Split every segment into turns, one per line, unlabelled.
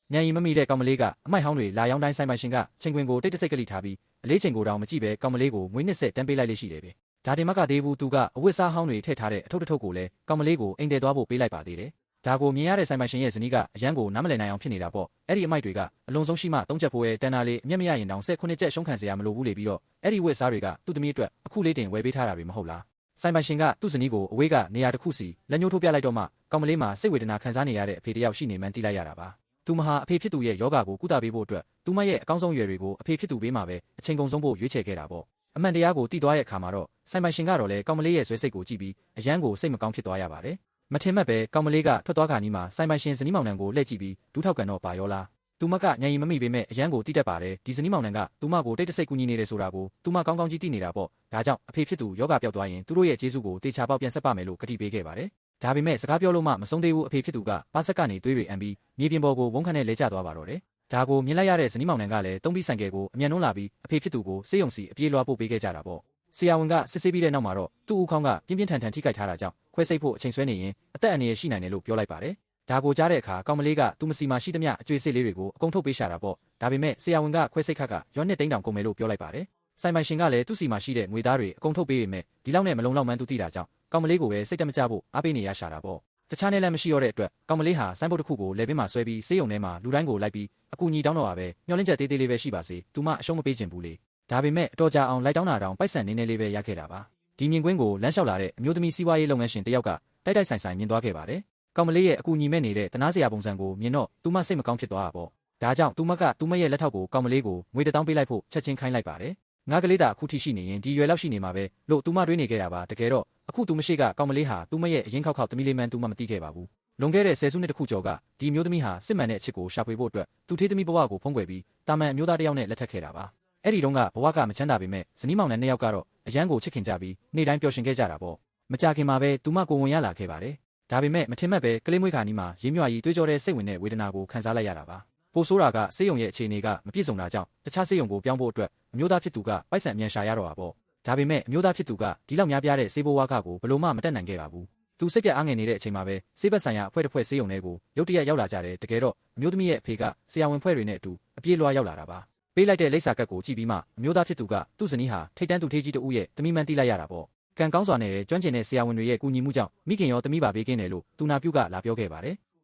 ညံရီမမိတဲ့ကောင်မလေးကအမိုက်ဟောင်းတွေလာရောင်းတိုင်းဆိုင်ပိုင်ရှင်ကချိန်ခွင်ကိုတိတ်တဆိတ်ကလေးထားပြီးအလေးချိန်ကိုတောင်မကြည့်ပဲကောင်မလေးကိုငွေနှစ်ဆက်တန်းပေးလိုက်လေးရှိတယ်ပဲဒါတင်မကသေးဘူးသူကအဝတ်စားဟောင်းတွေထည့်ထားတဲ့အထုပ်တစ်ထုပ်ကိုလည်းကောင်မလေးကိုအိမ်တဲသွားဖို့ပေးလိုက်ပါသေးတယ်ဒါကိုမြင်ရတဲ့ဆိုင်ပိုင်ရှင်ရဲ့ဇနီးကအရန်ကိုနားမလည်နိုင်အောင်ဖြစ်နေတာပေါ့အဲ့ဒီအမိုက်တွေကအလွန်ဆုံးရှိမှ3ချက်ဖိုးရဲ့တန်တာလေးအမျက်မရရင်တောင်19ချက်ရှုံးခံစရာမလိုဘူးလေပြီးတော့အဲ့ဒီဝတ်စားတွေကသူ့သမီးအတွက်အခုလေးတင်ဝယ်ပေးထားတာတွေမဟုတ်လားဆိုင်ပိုင်ရှင်ကသူ့ဇနီးကိုအဝေးကနေရာတစ်ခုစီလက်ညှိုးထိုးပြလိုက်တော့မှကောင်မလေးမှာစိတ်ဝေဒနာခံစားနေရတဲ့အဖေတယောက်ရှိနေမှန်းသိလိုက်ရတာပါသူမဟာအဖေဖြစ်သူရဲ့ယောဂါကိုကုသပေးဖို့အတွက်သူမရဲ့အကောင်းဆုံးရွယ်တွေကိုအဖေဖြစ်သူပေးမှာပဲအချိန်ကုန်ဆုံးဖို့ရွေးချယ်ခဲ့တာပေါ့အမှန်တရားကိုသိသွားတဲ့အခါမှာတော့ဆိုင်ပိုင်ရှင်ကတော့လေကောင်မလေးရဲ့ဇွဲစိတ်ကိုကြည့်ပြီးအရန်ကိုစိတ်မကောင်းဖြစ်သွားရပါတယ်မထင်မှတ်ပဲကောင်မလေးကထွက်သွားခါနီးမှာဆိုင်ပိုင်ရှင်ဇနီးမောင်နှံကိုလှည့်ကြည့်ပြီးဒူးထောက်ကန်တော့ပါရောလားသူမကညံရီမမိပေမဲ့အရန်ကိုတိတတ်ပါတယ်ဒီဇနီးမောင်နှံကသူမကိုတိတ်တဆိတ်ကူညီနေတယ်ဆိုတာကိုသူမကောင်းကောင်းကြီးသိနေတာပေါ့ဒါကြောင့်အဖေဖြစ်သူယောဂါပျောက်သွားရင်သူတို့ရဲ့ကျေးဇူးကိုတေချာပေါက်ပြန်ဆက်ပါမယ်လို့ကတိပေးခဲ့ပါတယ်ဒါပေမဲ့စကားပြောလို့မှမဆုံးသေးဘူးအဖေဖြစ်သူကပါဆက်ကနေသွေးတွေအံပြီးမြေပြင်ပေါ်ကိုဝုန်းခန့်နဲ့လဲကျသွားပါတော့တယ်ဒါကိုမြင်လိုက်ရတဲ့ဇနီးမောင်နှံကလည်းတုံးပြီးဆိုင်ကယ်ကိုအမြန်နှုံးလာပြီးအဖေဖြစ်သူကိုစေးရုံစီအပြေးလွှားပို့ပေးခဲ့ကြတာပေါ့ဆရာဝန်ကစစ်ဆေးပြီးတဲ့နောက်မှာတော့သူ့ဦးခေါင်းကပြင်းပြင်းထန်ထန်ထိခိုက်ထားတာကြောင့်ခွဲစိတ်ဖို့အချိန်ဆွဲနေရင်အသက်အန္တရာယ်ရှိနိုင်တယ်လို့ပြောလိုက်ပါတယ်ဒါကိုကြားတဲ့အခါကောင်မလေးကသူ့မစီမှာရှိသမျှအကျွေးစစ်လေးတွေကိုအကုန်ထုတ်ပေးရှာတာပေါ့ဒါပေမဲ့ဆရာဝန်ကခွဲစိတ်ခတ်ကရွက်နှစ်သိန်းတောင်ကုန်မယ်လို့ပြောလိုက်ပါတယ်ဆိုင်ပိုင်ရှင်ကလည်းသူ့စီမှာရှိတဲ့ငွေသားတွေအကုန်ထုတ်ပေးပေမဲ့ဒီလောက်နဲ့မလုံလောက်မှန်းသူသိတာကြောင့်ကောင်မလေးကိုပဲစိတ်တမကြဖို့အားပေးနေရရှာတာပေါ့တခြားနဲ့လည်းမရှိတော့တဲ့အတွက်ကောင်မလေးဟာဆိုင်းဘုတ်တစ်ခုကိုလေပင်မှာဆွဲပြီးဆေးရုံထဲမှာလူတိုင်းကိုလိုက်ပြီးအကူအညီတောင်းတော့ပါပဲမျောလင့်ချက်သေးသေးလေးပဲရှိပါစေသူမအရှုံးမပေးချင်ဘူးလေဒါပေမဲ့အတော်ကြာအောင်လိုက်တောင်းတာတောင်ပိုက်ဆံနေနေလေးပဲရခဲ့တာပါဒီမြင်ကွင်းကိုလမ်းလျှောက်လာတဲ့အမျိုးသမီးစီးပွားရေးလုပ်ငန်းရှင်တယောက်ကတိုက်တိုက်ဆိုင်ဆိုင်မြင်သွားခဲ့ပါတယ်ကောင်မလေးရဲ့အကူအညီမဲ့နေတဲ့တနာစရာပုံစံကိုမြင်တော့သူမစိတ်မကောင်းဖြစ်သွားတာပေါ့ဒါကြောင့်သူမကသူမရဲ့လက်ထောက်ကိုကောင်မလေးကိုငွေ1000ပေးလိုက်ဖို့ချက်ချင်းခိုင်းလိုက်ပါတယ်ငါကလေးသာအခုထိရှိနေရင်ဒီရွယ်လောက်ရှိနေမှာပဲလို့သူမတွေးနေခဲ့တာပါတကယ်တော့အခုသူမရှိကကောင်မလေးဟာသူမရဲ့အရင်ခောက်သမီးလေးမှန်းသူမမသိခဲ့ပါဘူးလွန်ခဲ့တဲ့10စုနှစ်တခုကျော်ကဒီမျိုးသမီးဟာစစ်မှန်တဲ့အချစ်ကိုရှာဖွေဖို့အတွက်သူထေးသမီးဘဝကိုဖုံးကွယ်ပြီးတာမန်အမျိုးသားတစ်ယောက်နဲ့လက်ထပ်ခဲ့တာပါအဲ့ဒီတုန်းကဘဝကမချမ်းသာပေမဲ့ဇနီးမောင်နှံနှစ်ယောက်ကတော့အရန်ကိုချစ်ခင်ကြပြီးနေ့တိုင်းပျော်ရွှင်ခဲ့ကြတာပေါ့မကြခင်မှာပဲသူမကိုဝင်ရလာခဲ့ပါတယ်ဒါပေမဲ့မထင်မှတ်ပဲကလေးမွေးခါနီးမှာရင်းမြွာကြီးတွေးကြောတဲ့စိတ်ဝင်တဲ့ဝေဒနာကိုခံစားလိုက်ရတာပါပိုဆိုးတာကဆေးရုံရဲ့အခြေအနေကမပြည့်စုံတာကြောင့်တခြားဆေးရုံကိုပြောင်းဖို့အတွက်အမျိုးသားဖြစ်သူကပိုက်ဆံအမြန်ရှာရတော့တာပေါ့ဒါပေမဲ့အမျိုးသားဖြစ်သူကဒီလောက်များပြားတဲ့ဆေးဘိုးဝါကကိုဘလို့မှမတက်နိုင်ခဲ့ပါဘူးသူစိတ်ပြအားငယ်နေတဲ့အချိန်မှာပဲဆေးဘက်ဆိုင်ရာအဖွဲ့တစ်ဖွဲ့ဆေးရုံထဲကိုရုတ်တရက်ရောက်လာကြတယ်တကယ်တော့အမျိုးသမီးရဲ့အဖေကဆရာဝန်ဖွဲ့တွေနဲ့အတူအပြေးလွှားရောက်လာတာပါပေးလိုက်တဲ့လိပ်စာကတ်ကိုကြည့်ပြီးမှအမျိုးသားဖြစ်သူကသူ့ဇနီးဟာထိတ်တန်းသူထေးကြီးတဦးရဲ့သမီးမှန်းသိလိုက်ရတာပေါ့ကံကောင်းစွာနဲ့ကျွမ်းကျင်တဲ့ဆရာဝန်တွေရဲ့ကူညီမှုကြောင့်မိခင်ရောသမီးပါပေးကင်းတယ်လို့သူနာပြုကလာပြောခဲ့ပါတ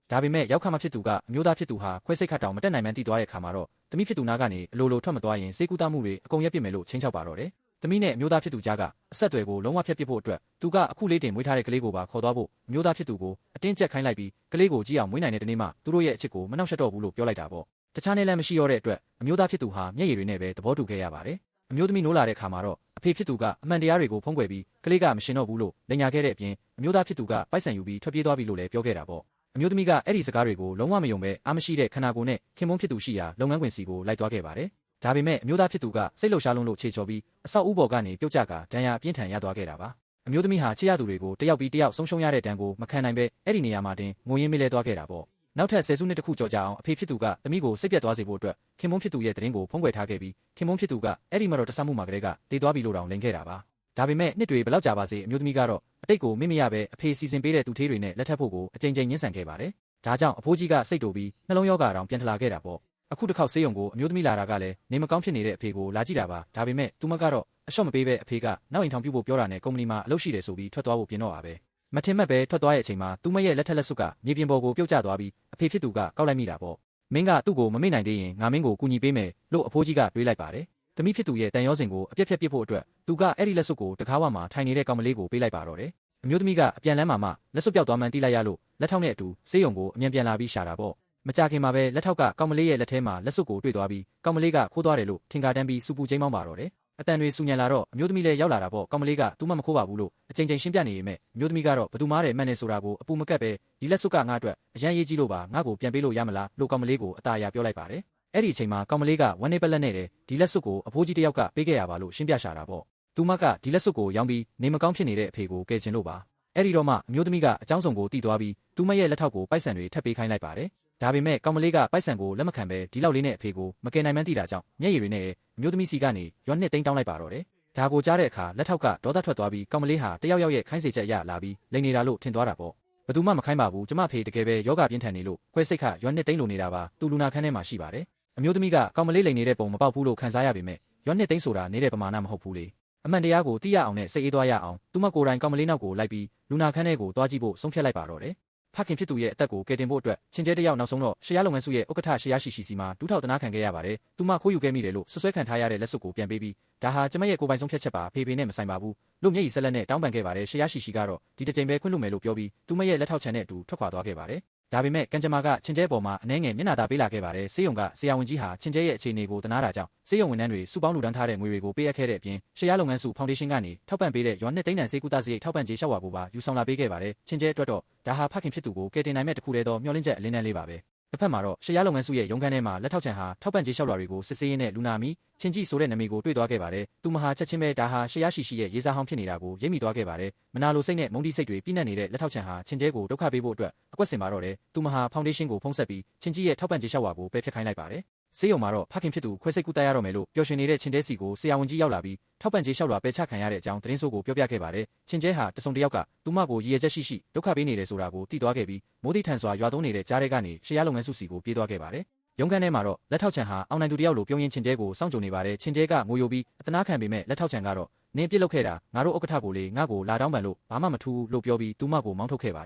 ယ်ဒါပေမဲ့ရောက်ခါမှဖြစ်သူကအမျိုးသားဖြစ်သူဟာခွဲစိတ်ခတ်တောင်မတက်နိုင်မှန်းသိသွားတဲ့အခါမှာတော့သမီးဖြစ်သူနာကနေအလိုလိုထွက်မသွားရင်စေကူတာမှုတွေအကုန်ရက်ပြစ်မယ်လို့ချင်းချောက်ပါတော့တယ်သမီးနဲ့အမျိုးသားဖြစ်သူကြားကအဆက်အသွယ်ကိုလုံးဝဖျက်ပစ်ဖို့အတွက်သူကအခုလေးတင်မွေးထားတဲ့ကလေးကိုပါခေါ်သွားဖို့အမျိုးသားဖြစ်သူကိုအတင်းကျပ်ခိုင်းလိုက်ပြီးကလေးကိုကြည့်အောင်မွေးနိုင်တဲ့တနေ့မှသူတို့ရဲ့အချစ်ကိုမနှောက်ယှက်တော့ဘူးလို့ပြောလိုက်တာပေါ့တခြားနဲ့လည်းမရှိတော့တဲ့အတွက်အမျိုးသားဖြစ်သူဟာမျက်ရည်တွေနဲ့ပဲသဘောတူခဲ့ရပါတယ်အမျိုးသမီးနိုးလာတဲ့အခါမှာတော့အဖေဖြစ်သူကအမှန်တရားတွေကိုဖုံးကွယ်ပြီးကလေးကမရှင်တော့ဘူးလို့လိန်ညာခဲ့တဲ့အပြင်အမျိုးသားဖြစ်သူကပိုက်ဆံယူပြီးထွက်ပြေးသွားပြီလို့လည်းပြောခဲ့တာပေါ့အမျိုးသမီးကအဲ့ဒီစကားတွေကိုလုံးဝမယုံပဲအားမရှိတဲ့ခန္ဓာကိုယ်နဲ့ခင်မုန်းဖြစ်သူရှိရာလုပ်ငန်းခွင်စီကိုလိုက်သွားခဲ့ပါတယ်ဒါပေမဲ့အမျိုးသားဖြစ်သူကစိတ်လှုပ်ရှားလုံးလို့ခြေချော်ပြီးအဆောက်အဦပေါ်ကနေပြုတ်ကျကာဒဏ်ရာအပြင်းထန်ရသွားခဲ့တာပါအမျိုးသမီးဟာချစ်ရသူတွေကိုတယောက်ပြီးတယောက်ဆုံးရှုံးရတဲ့ဒဏ်ကိုမခံနိုင်ပဲအဲ့ဒီနေရာမှာတင်ငိုရင်းမေးလဲသွားခဲ့တာပေါ့နောက်ထပ်10စုနှစ်တခုကျော်ကြာအောင်အဖေဖြစ်သူကသမီးကိုစိတ်ပြတ်သွားစေဖို့အတွက်ခင်မုန်းဖြစ်သူရဲ့တရင်ကိုဖုံးကွယ်ထားခဲ့ပြီးခင်မုန်းဖြစ်သူကအဲ့ဒီမှာတော့တဆမှုမှာကလေးကတည်သွားပြီလို့တောင်လိန်ခဲ့တာပါဒါပေမဲ့နှစ်တွေဘယ်လောက်ကြာပါစေအမျိုးသမီးကတော့အတိတ်ကိုမေ့မရပဲအဖေစီစဉ်ပေးတဲ့သူထေးတွေနဲ့လက်ထပ်ဖို့ကိုအကြိမ်ကြိမ်ညှင်းဆန်ခဲ့ပါတယ်ဒါကြောင့်အဖိုးကြီးကစိတ်တူပြီးနှလုံးရောဂါတောင်ပြန်ထလာခဲ့တာပေါ့အခုတစ်ခေါက်ဆေးရုံကိုအမျိုးသမီးလာတာကလည်းနေမကောင်းဖြစ်နေတဲ့အဖေကိုလာကြည့်တာပါဒါပေမဲ့သူမကတော့အလျှော့မပေးပဲအဖေကနောက်အိမ်ထောင်ပြုဖို့ပြောတာနဲ့ကုမ္ပဏီမှာအလုပ်ရှိတယ်ဆိုပြီးထွက်သွားဖို့ပြင်တော့ပါပဲမထင်မှတ်ပဲထွက်သွားတဲ့အချိန်မှာသူမရဲ့လက်ထက်လက်စွပ်ကမြေပြင်ပေါ်ကိုပြုတ်ကျသွားပြီးအဖေဖြစ်သူကကောက်လိုက်မိတာပေါ့မင်းကသူ့ကိုမမေ့နိုင်သေးရင်ငါမင်းကိုကူညီပေးမယ်လို့အဖိုးကြီးကတွေးလိုက်ပါတယ်သမီးဖြစ်သူရဲ့တန်ရောစင်ကိုအပြက်ဖြတ်ပစ်ဖို့အတွက်သူကအဲ့ဒီလက်စွပ်ကိုတကားဝမှာထိုင်နေတဲ့ကောင်မလေးကိုပေးလိုက်ပါတော့တယ်အမျိုးသမီးကအပြန်လမ်းမှာမှလက်စွပ်ပြောက်သွားမှန်းသိလိုက်ရလို့လက်ထောက်နဲ့အတူဆေးရုံကိုအမြန်ပြန်လာပြီးရှာတာပေါ့မကြခင်မှာပဲလက်ထောက်ကကောင်မလေးရဲ့လက်ထဲမှာလက်စွပ်ကိုတွေ့သွားပြီးကောင်မလေးကခိုးသွားတယ်လို့ထင်ကားတန်းပြီးစူပူချင်းမောင်းပါတော့တယ်အတန်တွေစူညံလာတော့အမျိုးသမီးလည်းရောက်လာတာပေါ့ကောင်မလေးကသူမှမခိုးပါဘူးလို့အချိန်ချင်းရှင်းပြနေပေမဲ့အမျိုးသမီးကတော့ဘသူမားတယ်မှန်တယ်ဆိုတာကိုအပူမကက်ပဲဒီလက်စွပ်ကငါ့အတွက်အရန်ရေးကြီးလို့ပါငါ့ကိုပြန်ပေးလို့ရမလားလို့ကောင်မလေးကိုအတားအရာပြောလိုက်ပါတယ်အဲ့ဒီအချိန်မှာကောင်မလေးကဝမ်းနေပက်လက်နဲ့ဒီလက်စွပ်ကိုအဖိုးကြီးတယောက်ကပေးခဲ့ရပါလို့ရှင်းပြရှာတာပေါ့သူမကဒီလက်စွပ်ကိုရောင်းပြီးနေမကောင်းဖြစ်နေတဲ့အဖေကိုကယ်ချင်လို့ပါအဲ့ဒီတော့မှအမျိုးသမီးကအကြောင်းစုံကိုတီးသွားပြီးသူမရဲ့လက်ထောက်ကိုပိုက်ဆံတွေထပ်ပေးခိုင်းလိုက်ပါတယ်ဒါပေမဲ့ကောင်မလေးကပိုက်ဆံကိုလက်မခံပဲဒီလောက်လေးနဲ့အဖေကိုမကယ်နိုင်မှန်းသိတာကြောင့်မျက်ရည်တွေနဲ့အမျိုးသမီးစီကနေရွာနှစ်သိန်းတောင်းလိုက်ပါတော့တယ်ဒါကိုကြားတဲ့အခါလက်ထောက်ကဒေါသထွက်သွားပြီးကောင်မလေးဟာတယောက်ယောက်ရဲ့ခိုင်းစေချက်အရလာပြီးလိန်နေတာလို့ထင်သွားတာပေါ့ ဘသူမှမခိုင်းပါဘူးကျမဖေတကယ်ပဲယောဂပြင်းထန်နေလို့ခွဲစိတ်ခရွမ်းနှစ်သိန်းလိုနေတာပါသူလူနာခန်းထဲမှာရှိပါတယ်အမျိုးသမီးကကောင်မလေးလိန်နေတဲ့ပုံမပေါက်ဘူးလို့ခံစားရပေမဲ့ရွမ်းနှစ်သိန်းဆိုတာနေတဲ့ပမာဏမဟုတ်ဘူးလေအမှန်တရားကိုသိရအောင်နဲ့စိတ်အေးသွားရအောင်သူမကိုယ်တိုင်ကောင်မလေးနောက်ကိုလိုက်ပြီးလူနာခန်းထဲကိုတွားကြည့်ဖို့ဆုံးဖြတ်လိုက်ပါတော့တယ်ဖခင်ဖြစ်သူရဲ့အသက်ကိုကယ်တင်ဖို့အတွက်ချင်းကျဲတယောက်နောက်ဆုံးတော့ရှေးရလုပ်ငန်းစုရဲ့ဥက္ကဋ္ဌရှေးရရှိစီစီမှာဒူးထောက်တနာခံခဲ့ရပါတယ်။သူမခိုးယူခဲ့မိတယ်လို့ဆွဆွဲခံထားရတဲ့လက်စွပ်ကိုပြန်ပေးပြီးဒါဟာကျမရဲ့ကိုယ်ပိုင်ဆုံးဖြတ်ချက်ပါဖေဖေနဲ့မဆိုင်ပါဘူးလို့မျက်ရည်ဆက်လက်နဲ့တောင်းပန်ခဲ့ပါတယ်ရှေးရရှိကတော့ဒီတစ်ကြိမ်ပဲခွင့်လွှတ်မယ်လို့ပြောပြီးသူမရဲ့လက်ထောက်ချန်နဲ့အတူထွက်ခွာသွားခဲ့ပါတယ်။ဒါပေမဲ့ကံကြမ္မာကချင်းကျဲပေါ်မှာအနှဲငယ်မျက်နှာသာပေးလာခဲ့ပါတယ်။ဆေးရုံကဆရာဝန်ကြီးဟာချင်းကျဲရဲ့အခြေအနေကိုတနာတာကြောင့်ဆေးရုံဝန်ထမ်းတွေစုပေါင်းလူဒန်းထားတဲ့ငွေတွေကိုပေးအပ်ခဲ့တဲ့အပြင်ရှေးရလုပ်ငန်းစုဖောင်ဒေးရှင်းကနေထောက်ပံ့ပေးတဲ့ရွာနှစ်သိန်းတန်ဆေးကုသစရိတ်ထောက်ပံ့ကြေးလျှောက်ဝါကိုပါယူဆောင်လာပေးခဲ့ပါတယ်။ချင်းကျဲအတွက်တော့ဒါဟာဖခင်ဖြစ်သူကိုကယ်တင်နိုင်မဲ့တစ်ခုတည်းသောမျှော်လင့်ချက်အလင်းတန်းလေးပါပဲ။တစ်ဖက်မှာတော့ရှေးရလုပ်ငန်းစုရဲ့ရုံးခန်းထဲမှာလက်ထောက်ချန်ဟာထောက်ပံ့ကြေးလျှောက်လွှာတွေကိုစစ်ဆေးရင်းနဲ့လူနာမီချင်းကြီးဆိုတဲ့နာမည်ကိုတွေ့သွားခဲ့ပါတယ်။သူမဟာချက်ချင်းပဲဒါဟာရှေးရရှိရဲ့ရေးစားဟောင်းဖြစ်နေတာကိုရိပ်မိသွားခဲ့ပါတယ်။မနာလိုစိတ်နဲ့မုန်းတီးစိတ်တွေပြည့်နှက်နေတဲ့လက်ထောက်ချန်ဟာချင်းကျဲကိုဒုက္ခပေးဖို့အတွက်အကွက်ဆင်ပါတော့တယ်။သူမဟာဖောင်ဒေးရှင်းကိုဖုံးဆက်ပြီးချင်းကြီးရဲ့ထောက်ပံ့ကြေးလျှောက်ဝါကိုပယ်ဖျက်ခိုင်းလိုက်ပါတယ်။ဆေးရုံမှာတော့ဖခင်ဖြစ်သူခွဲစိတ်ကူတက်ရတော့မယ်လို့ပျော်ရွှင်နေတဲ့ချင်းတဲစီကိုဆရာဝန်ကြီးရောက်လာပြီးထောက်ပံ့ကြေးလျှောက်လွှာပယ်ချခံရတဲ့အကြောင်းသတင်းဆိုးကိုပြောပြခဲ့ပါတယ်။ချင်းကျဲဟာတစုံတစ်ယောက်ကသူမကိုရည်ရချက်ရှိဒုက္ခပေးနေတယ်ဆိုတာကိုသိသွားခဲ့ပြီးမိုးတိထန်စွာရွာသွန်းနေတဲ့ကြားထဲကနေရှေးရလုပ်ငန်းစုစီကိုပြေးသွားခဲ့ပါတယ်။ရုံးခန်းထဲမှာတော့လက်ထောက်ချန်ဟာအောင်နိုင်သူတယောက်လိုပြုံးရင်းချင်းကျဲကိုစောင့်ကြိုနေပါတယ်ချင်းကျဲကငိုယိုပြီးအတနာခံပေမဲ့လက်ထောက်ချန်ကတော့နင်းပြစ်လုပ်ခဲ့တာငါတို့ဥက္ကဋ္ဌကိုလေငါ့ကိုလာတောင်းပန်လို့ဘာမှမထူးလို့ပြောပြီးသူမကိုမောင်းထုတ်ခဲ့ပါတ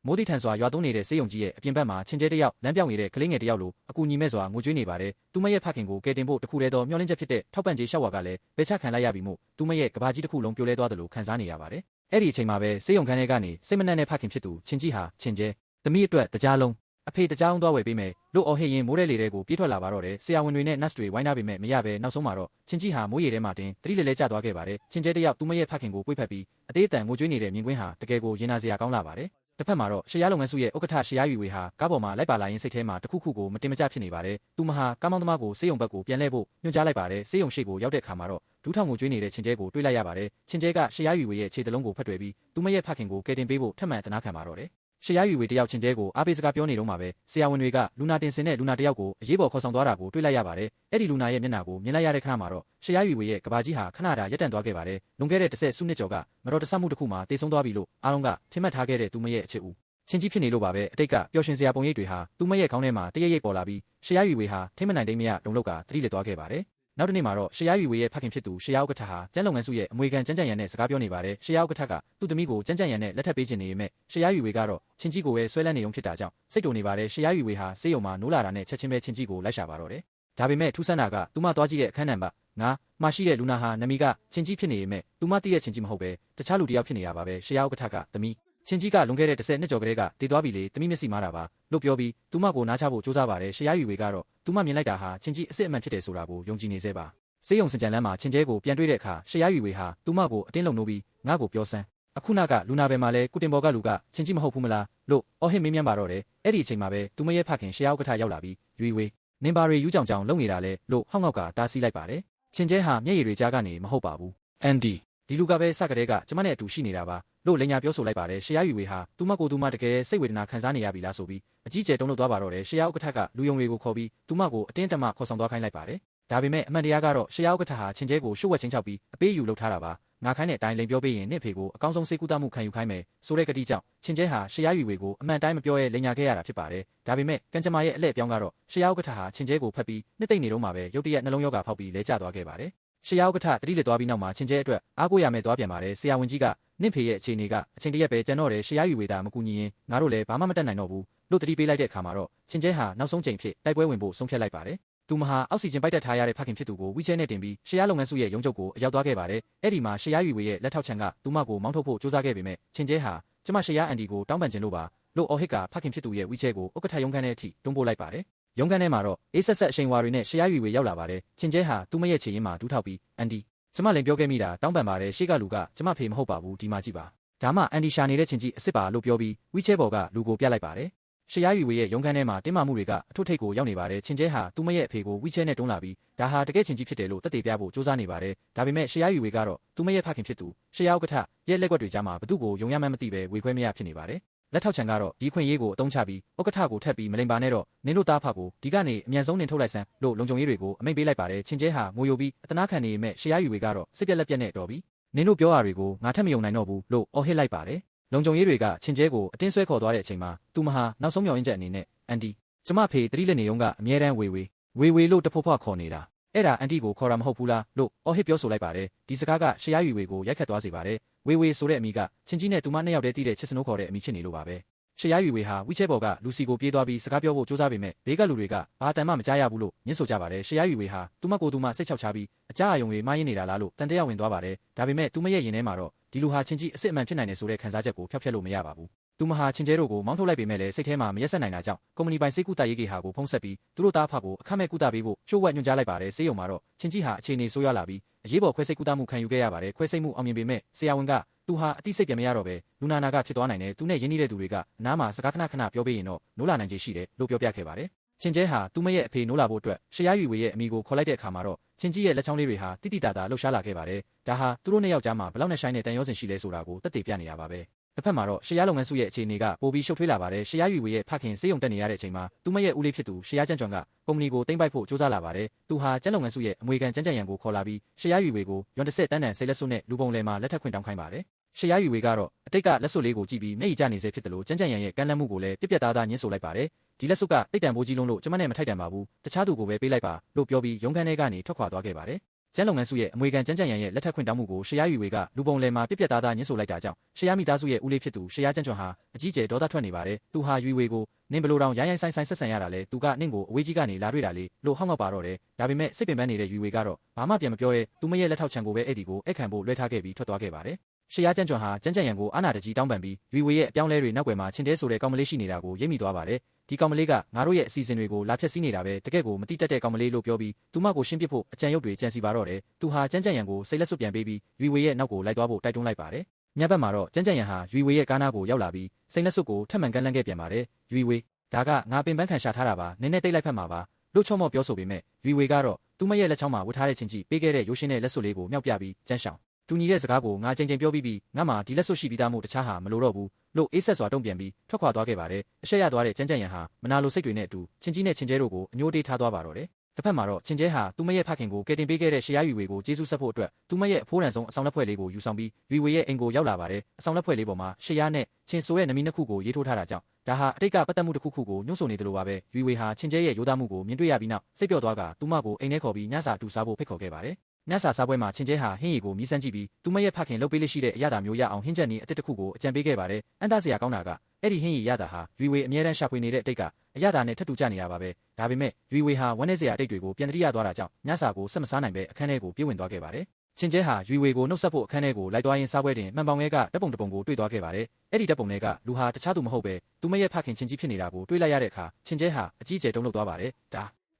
ယ်မိုးတိထန်စွာရွာသွန်းနေတဲ့ဆေးရုံကြီးရဲ့အပြင်ဘက်မှာချင်းကျဲတယောက်လမ်းပြောင်းနေတဲ့ကလေးငယ်တယောက်လိုအကူညီမဲ့စွာငိုကြွေးနေပါတယ်သူမရဲ့ဖခင်ကိုကယ်တင်ဖို့တခုတည်းသောမျှော်လင့်ချက်ဖြစ်တဲ့ထောက်ပံ့ကြေးလျှောက်ဝါကလည်းဘယ်ချခံလိုက်ရပြီမို့သူမရဲ့ကဘာကြီးတစ်ခုလုံးပြိုလဲသွားတယ်လို့ခံစားနေရပါတယ်အဲ့ဒီအချိန်မှာပဲဆေးရုံခန်းထဲကနေစိတ်မနှံ့တဲ့ဖခင်ဖြစ်သူချင်းကြီးဟာချင်းကျဲသမီးအတွက်တကြားလုံးအဖေတကြားအောင်သွားဝယ်ပေးမယ်လို့အော်ဟစ်ရင်မိုးတဲ့လေတွေကိုပြေးထွက်လာပါတော့တယ်ဆရာဝန်တွေနဲ့ nurse တွေဝိုင်းထားပေမဲ့မရပဲနောက်ဆုံးမှာတော့ချင်းကြီးဟာမိုးရေထဲမှာတင်တတိလဲလဲကျသွားခဲ့ပါတယ်ချင်းကျဲတယောက်သူမရဲ့ဖခင်ကိုပွေ့ဖက်ပြီးအသေးအတန်ငိုကြွေးနေတဲ့မြင်ကွင်းဟာတကယ်ကိုရင်နာစရာကောင်းလာပါတယ်တစ်ဖက်မှာတော့ရှေးရလုပ်ငန်းစုရဲ့ဥက္ကဋ္ဌရှေးရယူဝေဟာကားပေါ်မှာလိုက်ပါလာရင်စိတ်ထဲမှာတခုခုကိုမတင်မကျဖြစ်နေပါတယ်သူမဟာကားမောင်းသမားကိုဆေးရုံဘက်ကိုပြန်လှည့်ဖို့ညွှန်ကြားလိုက်ပါတယ်ဆေးရုံရှိကိုရောက်တဲ့အခါမှာတော့ဒူးထောင်ကိုကျွေးနေတဲ့ချင်းကျဲကိုတွေ့လိုက်ရပါတယ်ချင်းကျဲကရှေးရယူဝေရဲ့ခြေတလုံးကိုဖက်တွယ်ပြီးသူမရဲ့ဖခင်ကိုကယ်တင်ပေးဖို့ထပ်မံတနာခံပါတော့တယ်ရှေးရယူဝေတယောက်ချင်းကျဲကိုအားပေးစကားပြောနေတော့မှာပဲဆရာဝန်တွေကလူနာတင်စင်တဲ့လူနာတယောက်ကိုအရေးပေါ်ခေါ်ဆောင်သွားတာကိုတွေ့လိုက်ရပါတယ်အဲ့ဒီလူနာရဲ့မျက်နှာကိုမြင်လိုက်ရတဲ့ခဏမှာတော့ရှေးရယူဝေရဲ့ကဘာကြီးဟာခဏတာရပ်တန့်သွားခဲ့ပါတယ်လွန်ခဲ့တဲ့10စုနှစ်ကျော်ကမတော်တဆမှုတစ်ခုမှာတေဆုံးသွားပြီလို့အားလုံးကထင်မှတ်ထားခဲ့တဲ့သူမရဲ့အချစ်ဦးချင်းကြီးဖြစ်နေလို့ပါပဲအတိတ်ကပျော်ရွှင်စရာပုံရိပ်တွေဟာသူမရဲ့ခေါင်းထဲမှာတရိပ်ရိပ်ပေါ်လာပြီးရှေးရယူဝေဟာထိမ့်မနိုင်သိမ့်မရဒုံလောက်ကတတိလက်သွားခဲ့ပါတယ်နောက်တစ်နေ့မှာတော့ရှေးရယူဝေရဲ့ဖခင်ဖြစ်သူရှေးရဥက္ကဋ္ဌဟာကျန်းလုပ်ငန်းစုရဲ့အမွေခံကျန်းကျန်ရံနဲ့စကားပြောနေပါတယ်ရှေးရဥက္ကဋ္ဌကသူ့သမီးကိုကျန်းကျန်ရံနဲ့လက်ထပ်ပေးခြင်းနေပေမဲ့ရှေးရယူဝေကတော့ချင်းကြီးကိုပဲဆွဲလန်းနေုံဖြစ်တာကြောင့်စိတ်တူနေပါတယ်ရှေးရယူဝေဟာဆေးရုံမှာနိုးလာတာနဲ့ချက်ချင်းပဲချင်းကြီးကိုလိုက်ရှာပါတော့တယ်ဒါပေမဲ့ထူးဆန်းတာကသူမသွားကြည့်တဲ့အခန်းနံပါတ်9မှာရှိတဲ့လူနာဟာနမီကချင်းကြီးဖြစ်နေပေမဲ့သူမသိတဲ့ချင်းကြီးမဟုတ်ပဲတခြားလူတစ်ယောက်ဖြစ်နေတာပါပဲရှေးရဥက္ကဋ္ဌကသမီးချင်းကြီးကလွန်ခဲ့တဲ့10နှစ်ကျော်ကလေးကတည်သွားပြီလေတမိမျက်စိမားတာပါလို့ပြောပြီးသူမကိုနားချဖို့စူးစမ်းပါတယ်ရှေးရယူဝေကတော့သူမမြင်လိုက်တာဟာချင်းကြီးအစ်စ်အမှန်ဖြစ်တယ်ဆိုတာကိုယုံကြည်နေစေပါဆေးရုံစင်ကြံလမ်းမှာချင်းကျဲကိုပြန်တွေ့တဲ့အခါရှေးရယူဝေဟာသူမကိုအတင်းလုံနိုးပြီးငါ့ကိုပြောစမ်းအခုနကလူနာဘယ်မှာလဲကုတင်ဘော်ကလူကချင်းကြီးမဟုတ်ဘူးမလားလို့အော်ဟစ်မေးမြန်းပါတော့တယ်အဲ့ဒီအချိန်မှာပဲသူမရဲ့ဖခင်ရှေးရဥက္ကဋ္ဌရောက်လာပြီးယူဝေနင်ဘာရီယူကြောင်ကြောင်လုံနေတာလဲလို့ဟောက်ငေါက်ကတားဆီးလိုက်ပါတယ်ချင်းကျဲဟာမျက်ရည်တွေကြားကနေမဟုတ်ပါဘူးအန်ဒီဒီလူကပဲစကတဲ့ကကျမနဲ့အတူရှိနေတာပါလို့လိန်ညာပြောဆိုလိုက်ပါတယ်ရှေးရယူဝေဟာသူမကိုသူမတကယ်စိတ်ဝေဒနာခံစားနေရပြီလားဆိုပြီးအကြီးကျယ်တုံ့လောက်သွားပါတော့တယ်ရှေးရဥက္ကဋ္ဌကလူယုံတွေကိုခေါ်ပြီးသူမကိုအတင်းတမခေါ်ဆောင်သွားခိုင်းလိုက်ပါတယ်ဒါပေမဲ့အမှန်တရားကတော့ရှေးရဥက္ကဋ္ဌဟာချင်းကျဲကိုရှုပ်ဝက်ချင်းချောက်ပြီးအပေးယူလုပ်ထားတာပါငါခိုင်းတဲ့အတိုင်းလိန်ပြောပေးရင်နင့်ဖေကိုအကောင်းဆုံးစေကူတာမှုခံယူခိုင်းမယ်ဆိုတဲ့ကတိကြောင့်ချင်းကျဲဟာရှေးရယူဝေကိုအမှန်တိုင်းမပြောရဲလိန်ညာခဲ့ရတာဖြစ်ပါတယ်ဒါပေမဲ့ကံကြမ္မာရဲ့အလှည့်ပြောင်းကတော့ရှေးရဥက္ကဋ္ဌဟာချင်းကျဲကိုဖက်ပြီးနှစ်သိမ့်နေတော့မှပဲရုတ်တရက်နှလုံးရောဂါဖောက်ပြီးလဲကျသွားခဲ့ပါတယ်ရှေးရဥက္ကဋ္ဌတတိလက်သွားပြီးနောက်မှာချင်းကျဲအတွက်အားကိုးရမယ်သွားပြန်ပါတယ်ဆရာဝန်ကြီးကနင့်ဖေရဲ့အခြေအနေကအချိန်တရက်ပဲကြံတော့တယ်ရှေးရယူဝေတာမကူညီရင်ငါတို့လည်းဘာမှမတတ်နိုင်တော့ဘူးလို့တတိပေးလိုက်တဲ့အခါမှာတော့ချင်းကျဲဟာနောက်ဆုံးချိန်ဖြစ်တိုက်ပွဲဝင်ဖို့ဆုံးဖြတ်လိုက်ပါတယ်သူမဟာအောက်ဆီဂျင်ပိုက်တက်ထားရတဲ့ဖခင်ဖြစ်သူကိုဝီချဲနဲ့တင်ပြီးရှေးရလုပ်ငန်းစုရဲ့ရုံးချုပ်ကိုအရောက်သွားခဲ့ပါတယ်အဲ့ဒီမှာရှေးရယူဝေရဲ့လက်ထောက်ချန်ကသူမကိုမောင်းထုတ်ဖို့ကြိုးစားခဲ့ပေမဲ့ချင်းကျဲဟာကျမရှေးရအန်ဒီကိုတောင်းပန်ခြင်းလို့ပါလို့အော်ဟစ်ကဖခင်ဖြစ်သူရဲ့ဝီချဲကိုဥက္ကဋ္ဌရုံးခန်းထဲအထိတွန်းပို့လိုက်ပါတယ်ရုံးခန်းထဲမှာတော့အေးဆက်ဆက်အချိန်ဝါတွေနဲ့ရှေးရယူဝေရောက်လာပါတယ်ချင်းကျဲဟာသူမရဲ့ခြေရင်းမှာဒူးထောက်ပြီးအန်ဒီကျမလည်းပြောခဲ့မိတာတောင်းပန်ပါတယ်ရှေ့ကလူကကျမဖေမဟုတ်ပါဘူးဒီမှာကြည့်ပါဒါမှအန်ဒီရှာနေတဲ့ချင်းကြီးအစ်စ်ပါလို့ပြောပြီးဝီချဲဘော်ကလူကိုပြလိုက်ပါတယ်ရှေးရယူဝေရဲ့ရုံးခန်းထဲမှာတင်းမာမှုတွေကအထွတ်ထိပ်ကိုရောက်နေပါတယ်ချင်းကျဲဟာသူမရဲ့အဖေကိုဝီချဲနဲ့တွန်းလာပြီးဒါဟာတကယ်ချင်းကြီးဖြစ်တယ်လို့သက်သေပြဖို့စူးစမ်းနေပါတယ်ဒါပေမဲ့ရှေးရယူဝေကတော့သူမရဲ့ဖခင်ဖြစ်သူရှေးရဥက္ကဋ္ဌရဲ့လက်ကွက်တွေကြားမှာဘသူ့ကိုယုံရမှန်းမသိပဲဝေခွဲမရဖြစ်နေပါတယ်လက်ထောက်ချန်ကတော့ဒီခွင့်ရေးကိုအသုံးချပြီးဥက္ကဋ္ဌကိုထပ်ပြီးမလိမ်ပါနဲ့တော့နင်းတို့သားဖကိုဒီကနေအမြန်ဆုံးနှင်ထုတ်လိုက်စမ်းလို့လုံခြုံရေးတွေကိုအမိန့်ပေးလိုက်ပါတယ်ချင်းကျဲဟာငိုယိုပြီးအတနာခံနေပေမဲ့ရှေးရယူဝေကတော့စိတ်ပြက်လက်ပြက်နဲ့တော်ပြီးနင်းတို့ပြောရတွေကိုငါထပ်မယုံနိုင်တော့ဘူးလို့အော်ဟစ်လိုက်ပါတယ် လုံခြုံရေးတွေကချင်းကျဲကိုအတင်းဆွဲခေါ်သွားတဲ့အချိန်မှာသူမဟာနောက်ဆုံးမျှော်ရင်းချက်အနေနဲ့အန်တီကျမဖေတတိလက်နေုံကအမြဲတမ်းဝေလို့တဖွဖွခေါ်နေတာအဲ့ဒါအန်တီကိုခေါ်တာမဟုတ်ဘူးလားလို့အော်ဟစ်ပြောဆိုလိုက်ပါတယ်ဒီစကားကရှရာယူဝေကိုရိုက်ခတ်သွားစေပါတယ်ဝေဆိုတဲ့အမိကချင်းကြီးနဲ့သူမနှစ်ယောက်တည်းတည်တဲ့ချစ်စနိုးခေါ်တဲ့အမိဖြစ်နေလို့ပါပဲရှရာယူဝေဟာဝီချဲဘော်ကလူစီကိုပြေးသွားပြီးစကားပြောဖို့ကြိုးစားပေမဲ့ဘေးကလူတွေကဘာတန်မှမကြားရဘူးလို့ညှင်းဆိုကြပါတယ်ရှရာယူဝေဟာသူမကိုယ်သူမစိတ်ချောက်ချပြီးအကြအယုံတွေမှားရင်းနေတာလားလို့တန်တရားဝင်သွားပါတယ်ဒါပေမဲ့သူမရဲ့ရင်ထဲမှာတော့ဒီလူဟာချင်းကြီးအစ်စ်အမှန်ဖြစ်နိုင်တယ်ဆိုတဲ့ခံစားချက်ကိုဖျောက်ဖျက်လို့မရပါဘူးသူမဟာချင်းကျဲတို့ကိုမောင်းထုတ်လိုက်ပေမဲ့လည်းစိတ်ထဲမှာမရက်ဆက်နိုင်တာကြောင့်ကုမ္ပဏီပိုင်စေကူတာရေးကေဟာကိုဖုံးဆက်ပြီးသူတို့သားဖကိုအခမဲ့ကူတာပေးဖို့ချိုးဝက်ညွှန်ကြားလိုက်ပါတယ်ဆေးရုံမှာတော့ချင်းကြီးဟာအခြေအနေဆိုးရွားလာပြီးအရေးပေါ်ခွဲစိတ်ကူတာမှုခံယူခဲ့ရပါတယ်ခွဲစိတ်မှုအောင်မြင်ပေမဲ့ဆရာဝန်ကသူဟာအတိစိတ်ပြန်မရတော့ပဲလူနာနာကဖြစ်သွားနိုင်တယ်သူနဲ့ရင်းနှီးတဲ့သူတွေကနားမှာစကားခဏပြောပေးရင်တော့နိုးလာနိုင်ခြေရှိတယ်လို့ပြောပြခဲ့ပါတယ်ချင်းကျဲဟာသူမရဲ့အဖေနိုးလာဖို့အတွက်ရှရာယူဝေရဲ့အမိကိုခေါ်လိုက်တဲ့အခါမှာတော့ချင်းကြီးရဲ့လက်ချောင်းလေးတွေဟာတိတိတတာလှုပ်ရှားလာခဲ့ပါတယ်ဒါဟာသူတို့နှစ်ယောက်ကြားမှာဘလောက်နဲ့ဆိုင်တဲ့တန်ရောစင်ရှိလဲဆိုတာကိုသက်သေပြနေရပါပဲတစ်ဖက်မှာတော့ရှရာလုပ်ငန်းစုရဲ့အခြေအနေကပိုပြီးရှုပ်ထွေးလာပါတယ်ရှရာယူဝေရဲ့ဖခင်စေးရုံတက်နေရတဲ့အချိန်မှာသူမရဲ့ဦးလေးဖြစ်သူရှရာကျန့်ကျွမ်းကကုမ္ပဏီကိုသိမ်းပိုက်ဖို့ကြိုးစားလာပါတယ်သူဟာကျန်းလုပ်ငန်းစုရဲ့အမွေခံကျန်းကျန်ရန်ကိုခေါ်လာပြီးရှရာယူဝေကိုရွန်တစ်ဆက်တန်းတန်စိတ်လက်စွပ်နဲ့လူပုံလယ်မှာလက်ထပ်ခွင့်တောင်းခိုင်းပါတယ်ရှရာယူဝေကတော့အတိတ်ကလက်စွပ်လေးကိုကြည့်ပြီးမျက်ရည်ကျနေစေဖြစ်တယ်လို့ကျန်းကျန်ရန်ရဲ့ကမ်းလှမ်းမှုကိုလည်းပြက်သားညှင်းဆိုလိုက်ပါတယ်ဒီလက်စွပ်ကတိတ်တန်ပိုးကြီးလုံးလို့ကျမနဲ့မထိုက်တန်ပါဘူးတခြားသူကိုပဲပေးလိုက်ပါလို့ပြောပြီးရုံးခန်းထဲကနေထွက်ခွာသွားခဲ့ပါတယ်ကျန်းလုပ်ငန်းစုရဲ့အမွေခံကျန်းကျန်ရန်ရဲ့လက်ထပ်ခွင့်တောင်းမှုကိုရှရာယူဝေကလူပုံလယ်မှာပြက်သားညှင်းဆိုလိုက်တာကြောင့်ရှရာမိသားစုရဲ့ဦးလေးဖြစ်သူရှရာကျန့်ကျွန်းဟာအကြီးကျယ်ဒေါသထွက်နေပါတယ်သူဟာယူဝေကိုနင်ဘလို့တောင်ရိုင်းဆိုင်ဆက်ဆံရတာလေသူကနင့်ကိုအဝေးကြီးကနေလာတွေ့တာလေလို့ဟောက်ငေါက်ပါတော့တယ်ဒါပေမဲ့စိတ်ပင်ပန်းနေတဲ့ယူဝေကတော့ဘာမှပြန်မပြောရဲသူမရဲ့လက်ထောက်ချံကိုပဲအဲ့ဒီကိုအခန့်ဖို့လွှဲထားခဲ့ပြီးထွက်သွားခဲ့ပါတယ်ရှရာကျန့်ကျွန်းဟာကျန်းကျန်ရန်ကိုအာနာတကြီးတောင်းပန်ပြီးယူဝေရဲ့အပြောင်းလဲတွေနောက်ွယ်မှာချင်းတဲဆိုတဲ့ကောင်မလေးရှိနေတာကိုရိပ်မိသွားပါတယ်ဒီကောင်မလေးကငါတို့ရဲ့အစီအစဉ်တွေကိုလာဖျက်ဆီးနေတာပဲတကယ့်ကိုမတိတက်တဲ့ကောင်မလေးလို့ပြောပြီးသူမကိုရှင်းပစ်ဖို့အကြံရုပ်တွေကြံစီပါတော့တယ်သူဟာကျန်းကျန်ရန်ကိုစိတ်လက်စွပ်ပြန်ပေးပြီးယူဝေရဲ့နောက်ကိုလိုက်သွားဖို့တိုက်တွန်းလိုက်ပါတယ်ညဘက်မှာတော့ကျန်းကျန်ရန်ဟာယူဝေရဲ့ကားနားကိုရောက်လာပြီးစိတ်လက်စွပ်ကိုထပ်မံကမ်းလှမ်းခဲ့ပြန်ပါတယ်ယူဝေဒါကငါပင်ပန်းခံရှာထားတာပါနင်းနဲ့တိတ်လိုက်ဖက်မှာပါလို့ချော့မော့ပြောဆိုပေမဲ့ယူဝေကတော့သူမရဲ့လက်ချောင်းမှာဝတ်ထားတဲ့ချင်းကြီးပေးခဲ့တဲ့ရိုးရှင်းတဲ့လက်စွပ်လေးကိုမြောက်ပြပြီးကျန်းရှောင်တူညီတဲ့စကားကိုငါချိန်ပြောပြီးငါမှဒီလက်စွပ်ရှိပြီးသားမို့တခြားဟာမလိုတော့ဘူးလို့အေးဆက်စွာတုံ့ပြန်ပြီးထွက်ခွာသွားခဲ့ပါတယ်အရှက်ရသွားတဲ့ကျန်းကျန်ရန်ဟာမနာလိုစိတ်တွေနဲ့အတူချင်းကြီးနဲ့ချင်းကျဲတို့ကိုအညိုတေးထားသွားပါတော့တယ်တစ်ဖက်မှာတော့ချင်းကျဲဟာသူမရဲ့ဖခင်ကိုကယ်တင်ပေးခဲ့တဲ့ရှရာယူဝေကိုကျေးဇူးဆက်ဖို့အတွက်သူမရဲ့အဖိုးတန်ဆုံးအဆောင်လက်ဖွဲ့လေးကိုယူဆောင်ပြီးယူဝေရဲ့အိမ်ကိုရောက်လာပါတယ်အဆောင်လက်ဖွဲ့လေးပေါ်မှာရှရာနဲ့ချင်းဆိုရဲ့နမီနှစ်ခုကိုရေးထိုးထားတာကြောင့်ဒါဟာအတိတ်ကပတ်သက်မှုတစ်ခုခုကိုညှို့ဆိုနေတယ်လို့ပါပဲယူဝေဟာချင်းကျဲရဲ့ရိုးသားမှုကိုမြင်တွေ့ရပြီးနောက်စိတ်ပျော့သွားကသူမကိုအိမ်ထဲခေါ်ပြီးညစာတူစားဖို့ဖိတ်ခေါ်ခဲ့ပါတယ်ညစာစားပွဲမှာချင်းကျဲဟာဟင်းရီကိုမြည်စမ်းကြည့်ပြီးသူမရဲ့ဖခင်လှုပ်ပေးလေးရှိတဲ့အရာတာမျိုးရအောင်ဟင်းချက်နီးအတစ်တစ်ခုကိုအကြံပေးခဲ့ပါတယ်အန်သားစရာကောင်းတာကအဲ့ဒီဟင်းရီရတာဟာယူဝေအမြဲတမ်းရှာဖွေနေတဲ့အတိတ်ကအရာတာနဲ့ထပ်တူကြနေတာပါပဲဒါပေမဲ့ယူဝေဟာဝမ်းနည်းစရာအတိတ်တွေကိုပြန်တတိယသွားတာကြောင့်ညစာကိုဆက်မစားနိုင်ပဲအခန်းထဲကိုပြေးဝင်သွားခဲ့ပါတယ်ချင်းကျဲဟာယူဝေကိုနှုတ်ဆက်ဖို့အခန်းထဲကိုလိုက်သွားရင်းစားပွဲတင်မှန်ပေါင်ငဲကတပ်ပုံကိုတွေ့သွားခဲ့ပါတယ်အဲ့ဒီတပ်ပုံတွေကလူဟာတခြားသူမဟုတ်ပဲသူမရဲ့ဖခင်ချင်းကြီးဖြစ်နေတာကိုတွေ့လိုက်ရတဲ့အခါချင်းကျဲဟာအကြီးကျယ်တုန်လှုပ်သွားပါတ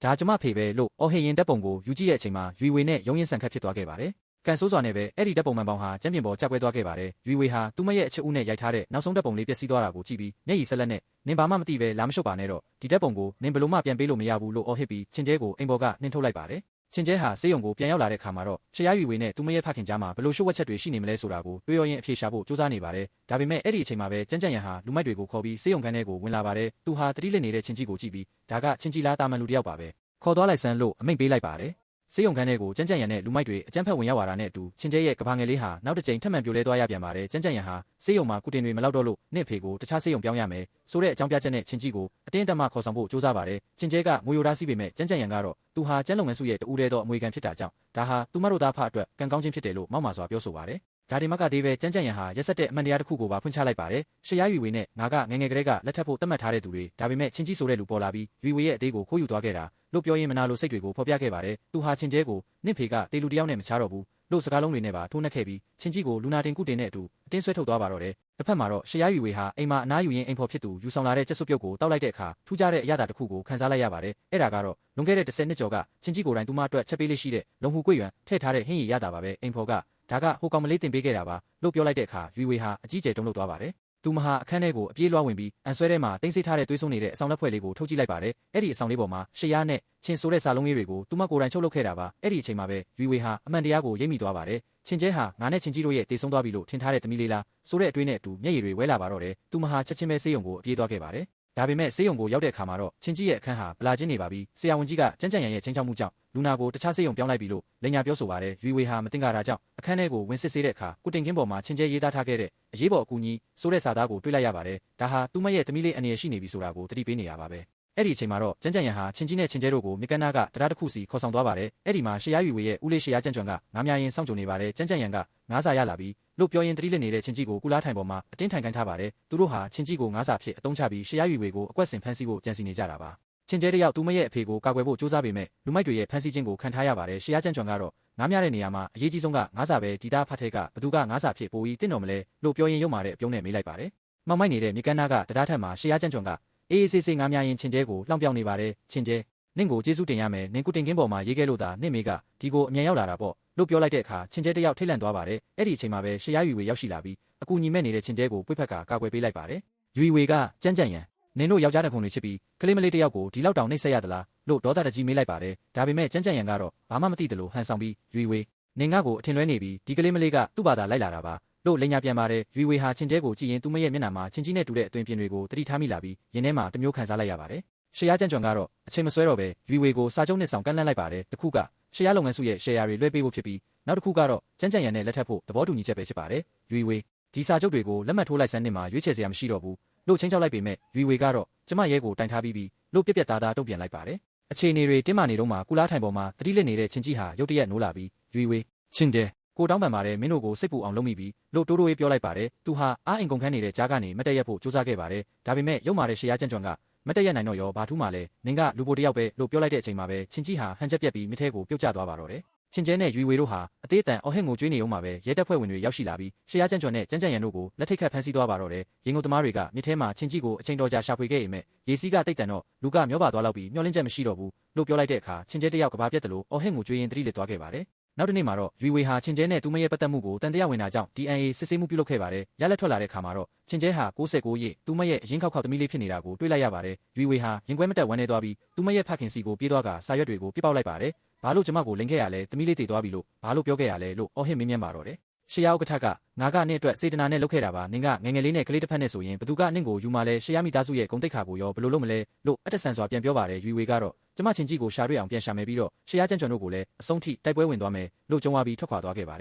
ယ်ဒါကျမဖေပဲလို့အော်ဟေရင်တပ်ပုံကိုယူကြည့်တဲ့အချိန်မှာယူဝေနဲ့ရုံးရင်ဆန်ခတ်ဖြစ်သွားခဲ့ပါတယ်ကန်ဆိုးစွာနဲ့ပဲအဲ့ဒီတပ်ပုံမှန်ပေါင်ဟာကျမ်းပြင်ပေါ်ကျကွဲသွားခဲ့ပါတယ်ယူဝေဟာသူမရဲ့အချစ်ဦးနဲ့ရိုက်ထားတဲ့နောက်ဆုံးတပ်ပုံလေးပျက်စီးသွားတာကိုကြည့်ပြီးမျက်ရည်ဆက်လက်နဲ့နင်ဘာမှမသိပဲလာမရှုပ်ပါနဲ့တော့ဒီတပ်ပုံကိုနင်ဘယ်လိုမှပြန်ပေးလို့မရဘူးလို့အော်ဟစ်ပြီးချင်းကျဲကိုအိမ်ပေါ်ကနှင်ထုတ်လိုက်ပါတယ်ချင်းကျဲဟာဆေးရုံကိုပြန်ရောက်လာတဲ့ခါမှာတော့ရှရာယူဝေနဲ့သူမရဲ့ဖခင်ကြားမှာဘယ်လိုရှုပ်ဝက်ချက်တွေရှိနေမလဲဆိုတာကိုတွေးရောရင်းအဖြေရှာဖို့စူးစမ်းနေပါတယ်ဒါပေမဲ့အဲ့ဒီအချိန်မှာပဲကျန်းကျန်ရန်ဟာလူမိုက်တွေကိုခေါ်ပြီးဆေးရုံခန်းထဲကိုဝင်လာပါတယ်သူဟာတတိလက်နေတဲ့ချင်းကြီးကိုကြည့်ပြီးဒါကချင်းကြီးလားတာမန်လူတစ်ယောက်ပါပဲခေါ်သွားလိုက်စမ်းလို့အမိန့်ပေးလိုက်ပါတယ်ဆေးရုံခန်းထဲကိုကျန်းကျန်ရန်နဲ့လူမိုက်တွေအကြမ်းဖက်ဝင်ရောက်လာတာနဲ့အတူချင်းကျဲရဲ့ကဘာငယ်လေးဟာနောက်တစ်ကြိမ်ထပ်မံပြိုလဲသွားရပြန်ပါတယ်ကျန်းကျန်ရန်ဟာဆေးရုံမှာကုတင်တွေမလောက်တော့လို့နှစ်ဖေကိုတခြားဆေးရုံပြောင်းရမယ်ဆိုတဲ့အကြောင်းပြချက်နဲ့ချင်းကြီးကိုအတင်းအဓမ္မခေါ်ဆောင်ဖို့ကြိုးစားပါတယ်ချင်းကျဲကငွေရိုသားစီးပေမဲ့ကျန်းကျန်ရန်ကတော့သူဟာကျန်းလုပ်ငန်းစုရဲ့တူးတဲသောအမွေခံဖြစ်တာကြောင့်ဒါဟာသူမတို့သားဖအတွက်ကံကောင်းခြင်းဖြစ်တယ်လို့မောက်မာစွာပြောဆိုပါတယ်ဒါဒီမကသေးပဲကျန်းကျန်ရန်ဟာရက်ဆက်တဲ့အမှန်တရားတစ်ခုကိုပါဖွင့်ချလိုက်ပါတယ်ရှရာယူဝေနဲ့ငါကငယ်ငယ်ကလေးကလက်ထပ်ဖို့သတ်မှတ်ထားတဲ့သူတွေဒါပေမဲ့ချင်းကြီးဆိုတဲ့လူပေါ်လာပြီးယူဝေရဲ့အသေးကိုခိုးယူသွားခဲ့တာလို့ပြောရင်းမနာလိုစိတ်တွေကိုဖော်ပြခဲ့ပါတယ်သူဟာချင်းကျဲကိုနင့်ဖေကတေလူတယောက်နဲ့မချတော့ဘူးလို့စကားလုံးတွေနဲ့ပါထိုးနှက်ခဲ့ပြီးချင်းကြီးကိုလူနာတင်ကုတင်နဲ့အတူအတင်းဆွဲထုတ်သွားပါတော့တယ်တစ်ဖက်မှာတော့ရှရာယူဝေဟာအိမ်မှာအနားယူရင်းအိမ်ဖော်ဖြစ်သူယူဆောင်လာတဲ့ချက်စွပ်ပြုတ်ကိုတောက်လိုက်တဲ့အခါထူးခြားတဲ့အရာတစ်ခုကိုခန်းစားလိုက်ရပါတယ်အဲ့ဒါကတော့လွန်ခဲ့တဲ့10နှစ်ကျော်ကချင်းကြီးကိုယ်တိုင်သူမအတွက်ချက်ပေးလေးရှိတဲ့လုံဟူကွေ့ရွံထည့်ထားတဲ့ဟင်းရည်ရတာပါပဲအိမ်ဖော်ကဒါကဟိုကောင်မလေးတင်ပေးခဲ့တာပါလို့ပြောလိုက်တဲ့အခါယူဝေဟာအကြီးကျယ်တုန်လှုပ်သွားပါတယ်သူမဟာအခန်းထဲကိုအပြေးလွှားဝင်ပြီးအန်ဆွဲထဲမှာတင်းစိထားတဲ့သွေးစွန်းနေတဲ့အဆောင်လက်ဖွဲ့လေးကိုထုတ်ကြည့်လိုက်ပါတယ်အဲ့ဒီအဆောင်လေးပေါ်မှာရှရာနဲ့ချင်းဆိုတဲ့စာလုံးလေးတွေကိုသူမကိုယ်တိုင်ချုပ်လုပ်ခဲ့တာပါအဲ့ဒီအချိန်မှာပဲယူဝေဟာအမှန်တရားကိုရိပ်မိသွားပါတယ်ချင်းကျဲဟာငါနဲ့ချင်းကြီးတို့ရဲ့တေဆုံးသွားပြီလို့ထင်ထားတဲ့သမီးလေးလားဆိုတဲ့အတွေးနဲ့အတူမျက်ရည်တွေဝဲလာပါတော့တယ်သူမဟာချက်ချင်းပဲဆေးရုံကိုအပြေးသွားခဲ့ပါတယ် ဒါပေမဲ့ဆေးရုံကိုရောက်တဲ့အခါမှာတော့ချင်းကြီးရဲ့အခန်းဟာပလာချင်းနေပါပြီဆရာဝန်ကြီးကကြမ်းကြမ်းရံရဲ့ချင်းချောက်မှုကြောင့်လူနာကိုတခြားဆေးရုံပြောင်းလိုက်ပြီလို့လိန်ညာပြောဆိုပါတယ်ရွေဝေဟာမတင်ကာတာကြောင့်အခန်းထဲကိုဝင်စစ်ဆေးတဲ့အခါကုတင်ကင်းပေါ်မှာချင်းကျဲရေးသားထားခဲ့တဲ့အရေးပေါ်အကူအညီဆိုတဲ့စာသားကိုတွေ့လိုက်ရပါတယ်ဒါဟာသူမရဲ့သမီးလေးအနေနဲ့ရှိနေပြီဆိုတာကိုသတိပေးနေရပါပဲအဲ့ဒီအချိန်မှာတော့ကြမ်းကြမ်းရံဟာချင်းကြီးနဲ့ချင်းကျဲတို့ကိုမြကန်းနာကတရားတစ်ခုစီခေါ်ဆောင်သွားပါတယ်အဲ့ဒီမှာရှေးရွေဝေရဲ့ဦးလေးရှေးရကြံ့ကြွန်ကငါးများရင်စောင့်ကြုံနေပါတယ်ကြမ်းကြမ်းရံကငါးစာရလာပြီးလို့ပြောရင်တတိလက်နေတဲ့ချင်းကြီးကိုကုလားထိုင်ပေါ်မှာအတင်းထိုင်ခိုင်းထားပါတယ်သူတို့ဟာချင်းကြီးကိုငါးစာဖြစ်အသုံးချပြီးရှေးရွေဝေကိုအကွက်ဆင်ဖမ်းဆီးဖို့ကြံစီနေကြတာပါချင်းကျဲတယောက်သူမရဲ့အဖေကိုကာကွယ်ဖို့စူးစမ်းပေမဲ့လူမိုက်တွေရဲ့ဖမ်းဆီးခြင်းကိုခံထားရပါတယ်ရှေးရကြံ့ကြွန်ကတော့ငါးများတဲ့နေရာမှာအရေးကြီးဆုံးကငါးစာပဲဒီသားဖတ်တဲ့ကဘသူကငါးစာဖြစ်ပိုပြီးတင့်တော်မလဲလို့ပြောရင်ရုံမာတဲ့အပြုံးနဲ့မေးလိုက်ပါတယ်မောင်မိုက်နေတဲ့မြကန်းနာကတရားထက်မှာရှေးရကြံ့ကြွန်ကအေးအေးဆေးဆေးငါးများရင်ချင်းကျဲကိုလှောင်ပြောင်နေပါတယ်ချင်းကျဲနင့်ကိုကျေးဇူးတင်ရမယ်နင်ကုတင်ကင်းပေါ်မှာရေးခဲ့လို့သာနင့်မေကဒီကိုအမြန်ရောက်လာတာပေါ့လို့ပြောလိုက်တဲ့အခါချင်းကျဲတယောက်ထိတ်လန့်သွားပါတယ်အဲ့ဒီအချိန်မှာပဲရှေးရွေဝေရောက်ရှိလာပြီးအကူညီမဲ့နေတဲ့ချင်းကျဲကိုပွေ့ဖက်ကကာကွယ်ပေးလိုက်ပါတယ်ရွေဝေကကြမ်းကြမ်းရံနင်တို့ယောက်ျားတခုတွေချစ်ပြီးကလေးမလေးတယောက်ကိုဒီလောက်တောင်နှိပ်စက်ရသလားလို့ဒေါသတကြီးမေးလိုက်ပါတယ်ဒါပေမဲ့ကြမ်းကြမ်းရံကတော့ဘာမှမသိသလိုဟန်ဆောင်ပြီးရွေဝေနင်ငါ့ကိုအထင်လွဲနေပြီးဒီကလေးမလေးကသူ့ဘာသာလိုက်လာတာပါလို့လိန်ညာပြန်ပါတယ်ရွေဝေဟာချင်းကျဲကိုကြည့်ရင်သူမရဲ့မျက်နှာမှာချင်းကြီးနဲ့တူတဲ့အသွင်ပြင်တွေကိုတတိထားမိလာပြီးရင်ထဲမှာတမျိုးခံစားလိုက်ရပါတယ်ရှေးရကြံ့ကြွန်ကတော့အချိန်မဆွဲတော့ပဲရွေဝေကိုစာချုပ်နှစ်ဆောင်ကန့်လန့်လိုက်ပါတယ်တစ်ခုကရှေးရလုပ်ငန်းစုရဲ့ရှယ်ယာတွေလွှဲပေးဖို့ဖြစ်ပြီးနောက်တစ်ခုကတော့ကြမ်းကြမ်းရံနဲ့လက်ထပ်ဖို့သဘောတူညီချက်ပဲဖြစ်ပါတယ်ရွေဝေဒီစာချုပ်တွေကိုလက်မှတ်ထိုးလိုက်စမ်းနှစ်မှာရွေးချယ်စရာမရှိတော့ဘူးလို့ချင်းချောက်လိုက်ပေမဲ့ရွေဝေကတော့ကျမရဲကိုတိုင်ထားပြီးလို့ပြက်ပြက်သားသားတုံ့ပြန်လိုက်ပါတယ်အခြေအနေတွေတင်းမာနေတော့မှကုလားထိုင်ပေါ်မှာတတိလက်နေတဲ့ချင်းကြီးဟာရုတ်တရက်နိုးလာပြီးရွေဝေချင်းတဲကိုတောင်းပန်ပါတယ်မင်းတို့ကိုစိတ်ပူအောင်လုပ်မိပြီလို့တိုးတိုးရေးပြောလိုက်ပါတယ်သူဟာအားအင်ကုန်ခန်းနေတဲ့ကြားကနေမတက်ရက်ဖို့စူးစမ်းခဲ့ပါတယ်ဒါပေမဲ့ရုံမာတဲ့ရှေးရကြံ့ကြွန်ကမတက်ရက်နိုင်တော့ရောဘာထူးမှလဲနင်ကလူပိုတယောက်ပဲလို့ပြောလိုက်တဲ့အချိန်မှာပဲချင်းကြီးဟာဟန်ချက်ပြက်ပြီးမြထဲကိုပြုတ်ကျသွားပါတော့တယ်ချင်းကျဲနဲ့ရွေဝေတို့ဟာအသေးအတန်အော်ဟစ်ငိုကြွေးနေအောင်မှာပဲရဲတပ်ဖွဲ့ဝင်တွေရောက်ရှိလာပြီးရှေးရကြံ့ကြွန်နဲ့ကြမ်းကြမ်းရံတို့ကိုလက်ထိတ်ခတ်ဖမ်းဆီးသွားပါတော့တယ်ရင်ကုန်သမားတွေကမြထဲမှာချင်းကြီးကိုအချိန်တော်ကြာရှာဖွေခဲ့ရမယ်ရေစီးကတိတ်တန်တော့လူကမျောပါသွားလောက်ပြီးမျောလင်းချက်မရှိတော့ဘူးလို့ပြောလိုက်တဲ့အခါချင်းကျဲတယောက်ကဘာပြက်တယ်လို့အော်ဟစ်ငိုကြွေးရင်တတိလက်သွားခဲ့ပါတယ်နောက်တစ်နေ့မှာတော့ရွေဝေဟာချင်းကျဲနဲ့သူမရဲ့ပတ်သက်မှုကိုတန်တရားဝင်တာကြောင့် DNA စစ်ဆေးမှုပြုလုပ်ခဲ့ပါတယ်ရလက်ထွက်လာတဲ့အခါမှာတော့ချင်းကျဲဟာ69ရက်သူမရဲ့အရင်ခောက်သမီးလေးဖြစ်နေတာကိုတွေ့လိုက်ရပါတယ်ရွေဝေဟာရင်ခွဲမတက်ဝမ်းနေသွားပြီးသူမရဲ့ဖခင်စီကိုပြေးသွားကစာရွက်တွေကိုပြစ်ပေါက်လိုက်ပါတယ်ဘာလို့ကျမကိုလိန်ခဲ့ရလဲသမီးလေးတည်သွားပြီလို့ဘာလို့ပြောခဲ့ရလဲလို့အော်ဟစ်မင်းမြန်းပါတော့တယ်ရှေးရဥက္ကဋ္ဌကငါကနင့်အတွက်စေတနာနဲ့လုပ်ခဲ့တာပါနင်ကငငယ်လေးနဲ့ကလေးတစ်ဖက်နဲ့ဆိုရင်ဘသူကနင့်ကိုယူမလဲရှေးရမိသားစုရဲ့ဂုဏ်သိက္ခာကိုရောဘယ်လိုလုပ်မလဲလို့အတ္တဆန်စွာပြန်ပြောပါတယ်ရွေဝေကတော့ကျမချင်းကြီးကိုရှာတွေ့အောင်ပြန်ရှာမယ်ပြီးတော့ရှေးရကြံ့ကြွန်တို့ကိုလည်းအဆုံးထိတိုက်ပွဲဝင်သွားမယ်လို့ကြုံဝါပြီးထွက်ခွာသွားခဲ့ပါတ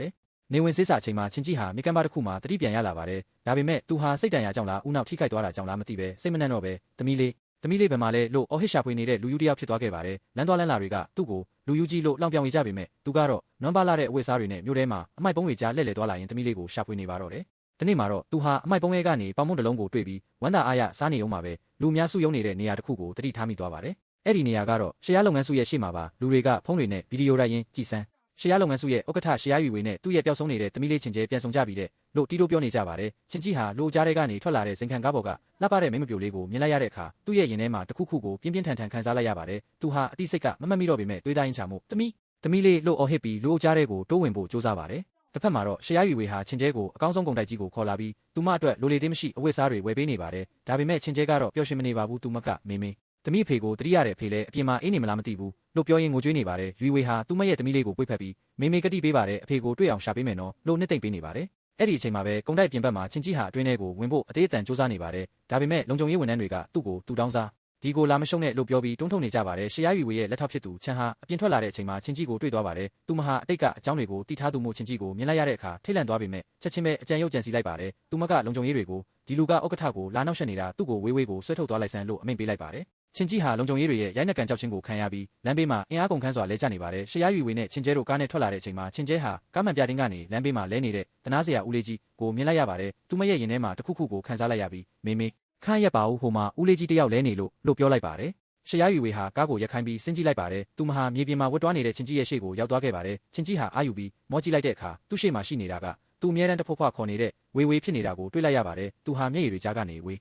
ယ်နေဝင်စစ်စာအချိန်မှာချင်းကြီးဟာမြေကမ်းပါတစ်ခုမှာတတိပြန်ရလာပါတယ်ဒါပေမဲ့သူဟာစိတ်တန်ရာကြောင့်လားဦးနောက်ထိခိုက်သွားတာကြောင့်လားမသိပဲစိတ်မနှံ့တော့ပဲသမီးလေးဘယ်မှာလဲလို့အော်ဟစ်ရှာဖွေနေတဲ့လူယူတယောက်ဖြစ်သွားခဲ့ပါတယ်လမ်းသွားလမ်းလာတွေကသူ့ကိုလူယူကြီးလို့လောင်ပြောင်နေကြပေမဲ့သူကတော့နွမ်းပါလာတဲ့အဝတ်အစားတွေနဲ့မြို့ထဲမှာအမိုက်ပုံးတွေကြားလှည့်လည်သွားလာရင်သမီးလေးကိုရှာဖွေနေပါတော့တယ်ဒီနေ့မှာတော့သူဟာအမိုက်ပုံးရဲကနေပေါင်မုံတစ်လုံးကိုတွေ့ပြီးဝမ်းသာအားရစားနေအောင်မှာပဲလူများစုယုံနေတဲ့နေရာတစ်ခုကိုတတိထားမိသွားပါတယ်အဲ့ဒီနေရာကတော့ရှေးရလုပ်ငန်းစုရဲ့ရှေ့မှာပါလူတွေကဖုန်းတွေနဲ့ဗီဒီယိုရိုက်ရင်းကြည်စမ်းရှေးရလုပ်ငန်းစုရဲ့ဥက္ကဋ္ဌရှေးရရွေဝေနဲ့သူ့ရဲ့ပျောက်ဆုံးနေတဲ့သမီးလေးချင်းကျဲပြန်ဆောင်ကြပြီတဲ့လို့တီးတိုးပြောနေကြပါတယ်ချင်းကြီးဟာလူကြားထဲကနေထွက်လာတဲ့ဇင်ခံကားပေါ်ကလှပတဲ့မိမပြိုလေးကိုမြင်လိုက်ရတဲ့အခါသူ့ရဲ့ရင်ထဲမှာတစ်ခုခုကိုပြင်းပြင်းထန်ထန်ခံစားလိုက်ရပါတယ်သူဟာအတိစိတ်ကမမှတ်မိတော့ပေမဲ့တွေးသားရင်ချမှုသမီးလေးလို့အော်ဟစ်ပြီးလူကြားထဲကိုတိုးဝင်ဖို့ကြိုးစားပါတယ်တစ်ဖက်မှာတော့ရှေးရရွေဝေဟာချင်းကျဲကိုအကောင်းဆုံးဂုဏ်တိုက်ကြီးကိုခေါ်လာပြီးသူမအတွက်လိုလေသေးမရှိအဝတ်စားတွေဝယ်ပေးနေပါတယ်ဒါပေမဲ့ချင်းကျဲကတော့ပျော်ရွှင်မနေပါဘူးသူမကမေသမီးအဖေကိုတတိရတဲ့အဖေလည်းအပြင်မှာအေးနေမလားမသိဘူးလို့ပြောရင်ငိုကြွေးနေပါတယ်ရွေဝေဟာသူမရဲ့သမီးလေးကိုပွေ့ဖက်ပြီးမေကတိပေးပါတယ်အဖေကိုတွေ့အောင်ရှာပေးမယ်နော်လို့နှစ်သိမ့်ပေးနေပါတယ်အဲ့ဒီအချိန်မှာပဲကုံတိုက်ပြင်ဘက်မှာချင်းကြီးဟာအတွင်းထဲကိုဝင်ဖို့အသေးအတန်စူးစမ်းနေပါတယ်ဒါပေမဲ့လုံခြုံရေးဝန်ထမ်းတွေကသူ့ကိုတူတောင်းစားဒီကိုလာမရှုံးနဲ့လို့ပြောပြီးတွန်းထုတ်နေကြပါတယ်ရှေးရရွေဝေရဲ့လက်ထောက်ဖြစ်သူချန်ဟာအပြင်ထွက်လာတဲ့အချိန်မှာချင်းကြီးကိုတွေ့သွားပါတယ်သူမဟာအတိတ်ကအကြောင်းတွေကိုတီးထားသူမို့ချင်းကြီးကိုမြင်လိုက်ရတဲ့အခါထိတ်လန့်သွားပေမဲ့ချက်ချင်းပဲအကြံရုပ်ကြံစီလိုက်ပါတယ်သူမကလုံခြုံရေးတွေကိုဒီလူကဥက္ကဋ္ဌကိုလာနောက်ရှက်နေတာသူ့ကိုဝေးကိုဆွဲထုတ်သွားလိုက်စမ်းလို့အမိန့်ပေးလိုက်ပါတယ်ချင်းကြီးဟာလုံခြုံရေးတွေရဲ့ရိုက်နှက်ကန်ကြောက်ခြင်းကိုခံရပြီးလမ်းဘေးမှာအင်အားကုန်ခန်းစွာလဲကျနေပါတယ်ရှေးရရွေဝေနဲ့ချင်းကျဲတို့ကားနဲ့ထွက်လာတဲ့အချိန်မှာချင်းကျဲဟာကားမှန်ပြတင်းကနေလမ်းဘေးမှာလဲနေတဲ့တနာစရာဦးလေးကြီးကိုမြင်လိုက်ရပါတယ်သူမရဲ့ရင်ထဲမှာတစ်ခုခုကိုခံစားလိုက်ရပြီးမေခန့်ရက်ပါဦးဟိုမှာဦးလေးကြီးတယောက်လဲနေလို့ပြောလိုက်ပါတယ်ရှေးရရွေဝေဟာကားကိုရက်ခိုင်းပြီးဆင်းကြည့်လိုက်ပါတယ်သူမဟာမြေပြင်မှာဝတ်တွားနေတဲ့ချင်းကြီးရဲ့ရှေ့ကိုရောက်သွားခဲ့ပါတယ်ချင်းကြီးဟာအာယူပြီးမောကြည့်လိုက်တဲ့အခါသူ့ရှေ့မှာရှိနေတာကသူအမြဲတမ်းတဖို့ဖွားခေါ်နေတဲ့ဝေဖြစ်နေတာကိုတွေ့လိုက်ရပါတယ်သူဟာမျက်ရည်တွေကြားကနေဝေ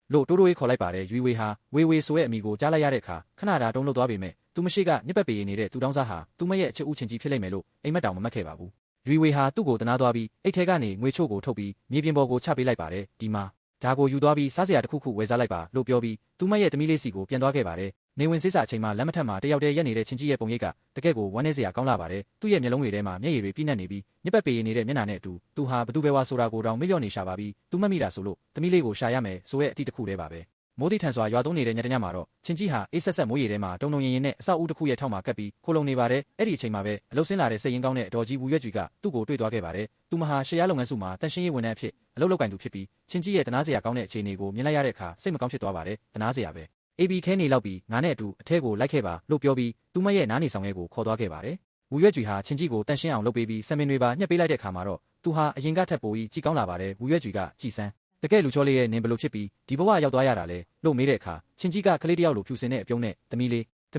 လို့တိုးရေးခေါ်လိုက်ပါတယ်ရွေဝေဟာဝေဆိုတဲ့အမိကိုကြားလိုက်ရတဲ့အခါခဏတာတုံးလို့သွားပေမဲ့သူမရှိကညက်ပက်ပေနေတဲ့သူတောင်းစားဟာသူမရဲ့အချစ်ဦးချင်းကြီးဖြစ်လိမ့်မယ်လို့အိမ်မက်တောင်မမှတ်ခဲ့ပါဘူးရွေဝေဟာသူ့ကိုတနာသွားပြီးအိတ်ထဲကနေငွေချို့ကိုထုတ်ပြီးမြေပြင်ပေါ်ကိုချပေးလိုက်ပါတယ်ဒီမှာဒါကိုယူသွားပြီးစားစရာတစ်ခုခုဝယ်စားလိုက်ပါလို့ပြောပြီးသူမရဲ့သမီးလေးစီကိုပြန်သွားခဲ့ပါတယ်နေဝင်စစ်စာအချိန်မှာလက်မထက်မှာတယောက်တည်းရက်နေတဲ့ချင်းကြီးရဲ့ပုံရိပ်ကတကယ့်ကိုဝမ်းနည်းစရာကောင်းလာပါတယ်သူ့ရဲ့မျက်လုံးတွေထဲမှာမျက်ရည်တွေပြည့်နှက်နေပြီးညက်ပက်ပေနေတဲ့မျက်နှာနဲ့အတူသူဟာဘသူပဲဝါဆိုတာကိုတောင်မေ့လျော့နေရှာပါပြီးသူမတ်မိတာဆိုလို့သမီးလေးကိုရှာရမယ်ဆိုရဲ့အတိတ်တစ်ခုတည်းပါပဲ မိုးတိထန်စွာရွာသွန်းနေတဲ့ညတညမှာတော့ချင်းကြီးဟာအေးဆက်ဆက်မိုးရေထဲမှာတုံတုံရင်ရင်နဲ့အဆောက်အဦတစ်ခုရဲ့ထောက်မှာကပ်ပြီးခိုလုံနေပါတယ်အဲ့ဒီအချိန်မှာပဲအလုဆင်းလာတဲ့စိတ်ရင်းကောင်းတဲ့အတော်ကြီးဝူရွက်ကြွေကသူ့ကိုတွေ့သွားခဲ့ပါတယ်သူမဟာရှယ်ယာလုပ်ငန်းစုမှာတန်ရှင်းရေးဝန်ထမ်းအဖြစ်အလုပ်လုပ်ကင်သူဖြစ်ပြီးချင်းကြီးရဲ့တနာစရာကောင်းတဲ့အခြေအနေကိုမြင်လိုက်ရတဲ့အခါစိတ်မကောင်းဖြစ်သွားပါတယ်တနာစရာပဲအေဘီခဲနေလောက်ပြီးငါနဲ့အတူအထဲကိုလိုက်ခဲ့ပါလို့ပြောပြီးသူမရဲ့နားနေဆောင်ရဲကိုခေါ်သွားခဲ့ပါတယ်ဝူရွက်ကြွေဟာချင်းကြီးကိုတန်ရှင်းအောင်လုပ်ပေးပြီးဆံမင်တွေပါညှက်ပေးလိုက်တဲ့အခါမှာတော့သူဟာအရင်ကထက်ပိုပြီးကြည်ကောင်းလာပါတယ်ဝူရွက်ကြွေကကြည်စမ်းတကယ်လူချောလေးရဲ့နင်ဘလို့ဖြစ်ပြီးဒီဘဝရောက်သွားရတာလေလို့မေးတဲ့အခါချင်းကြီးကကလေးတယောက်လိုဖြူစင်တဲ့အပြုံးနဲ့သ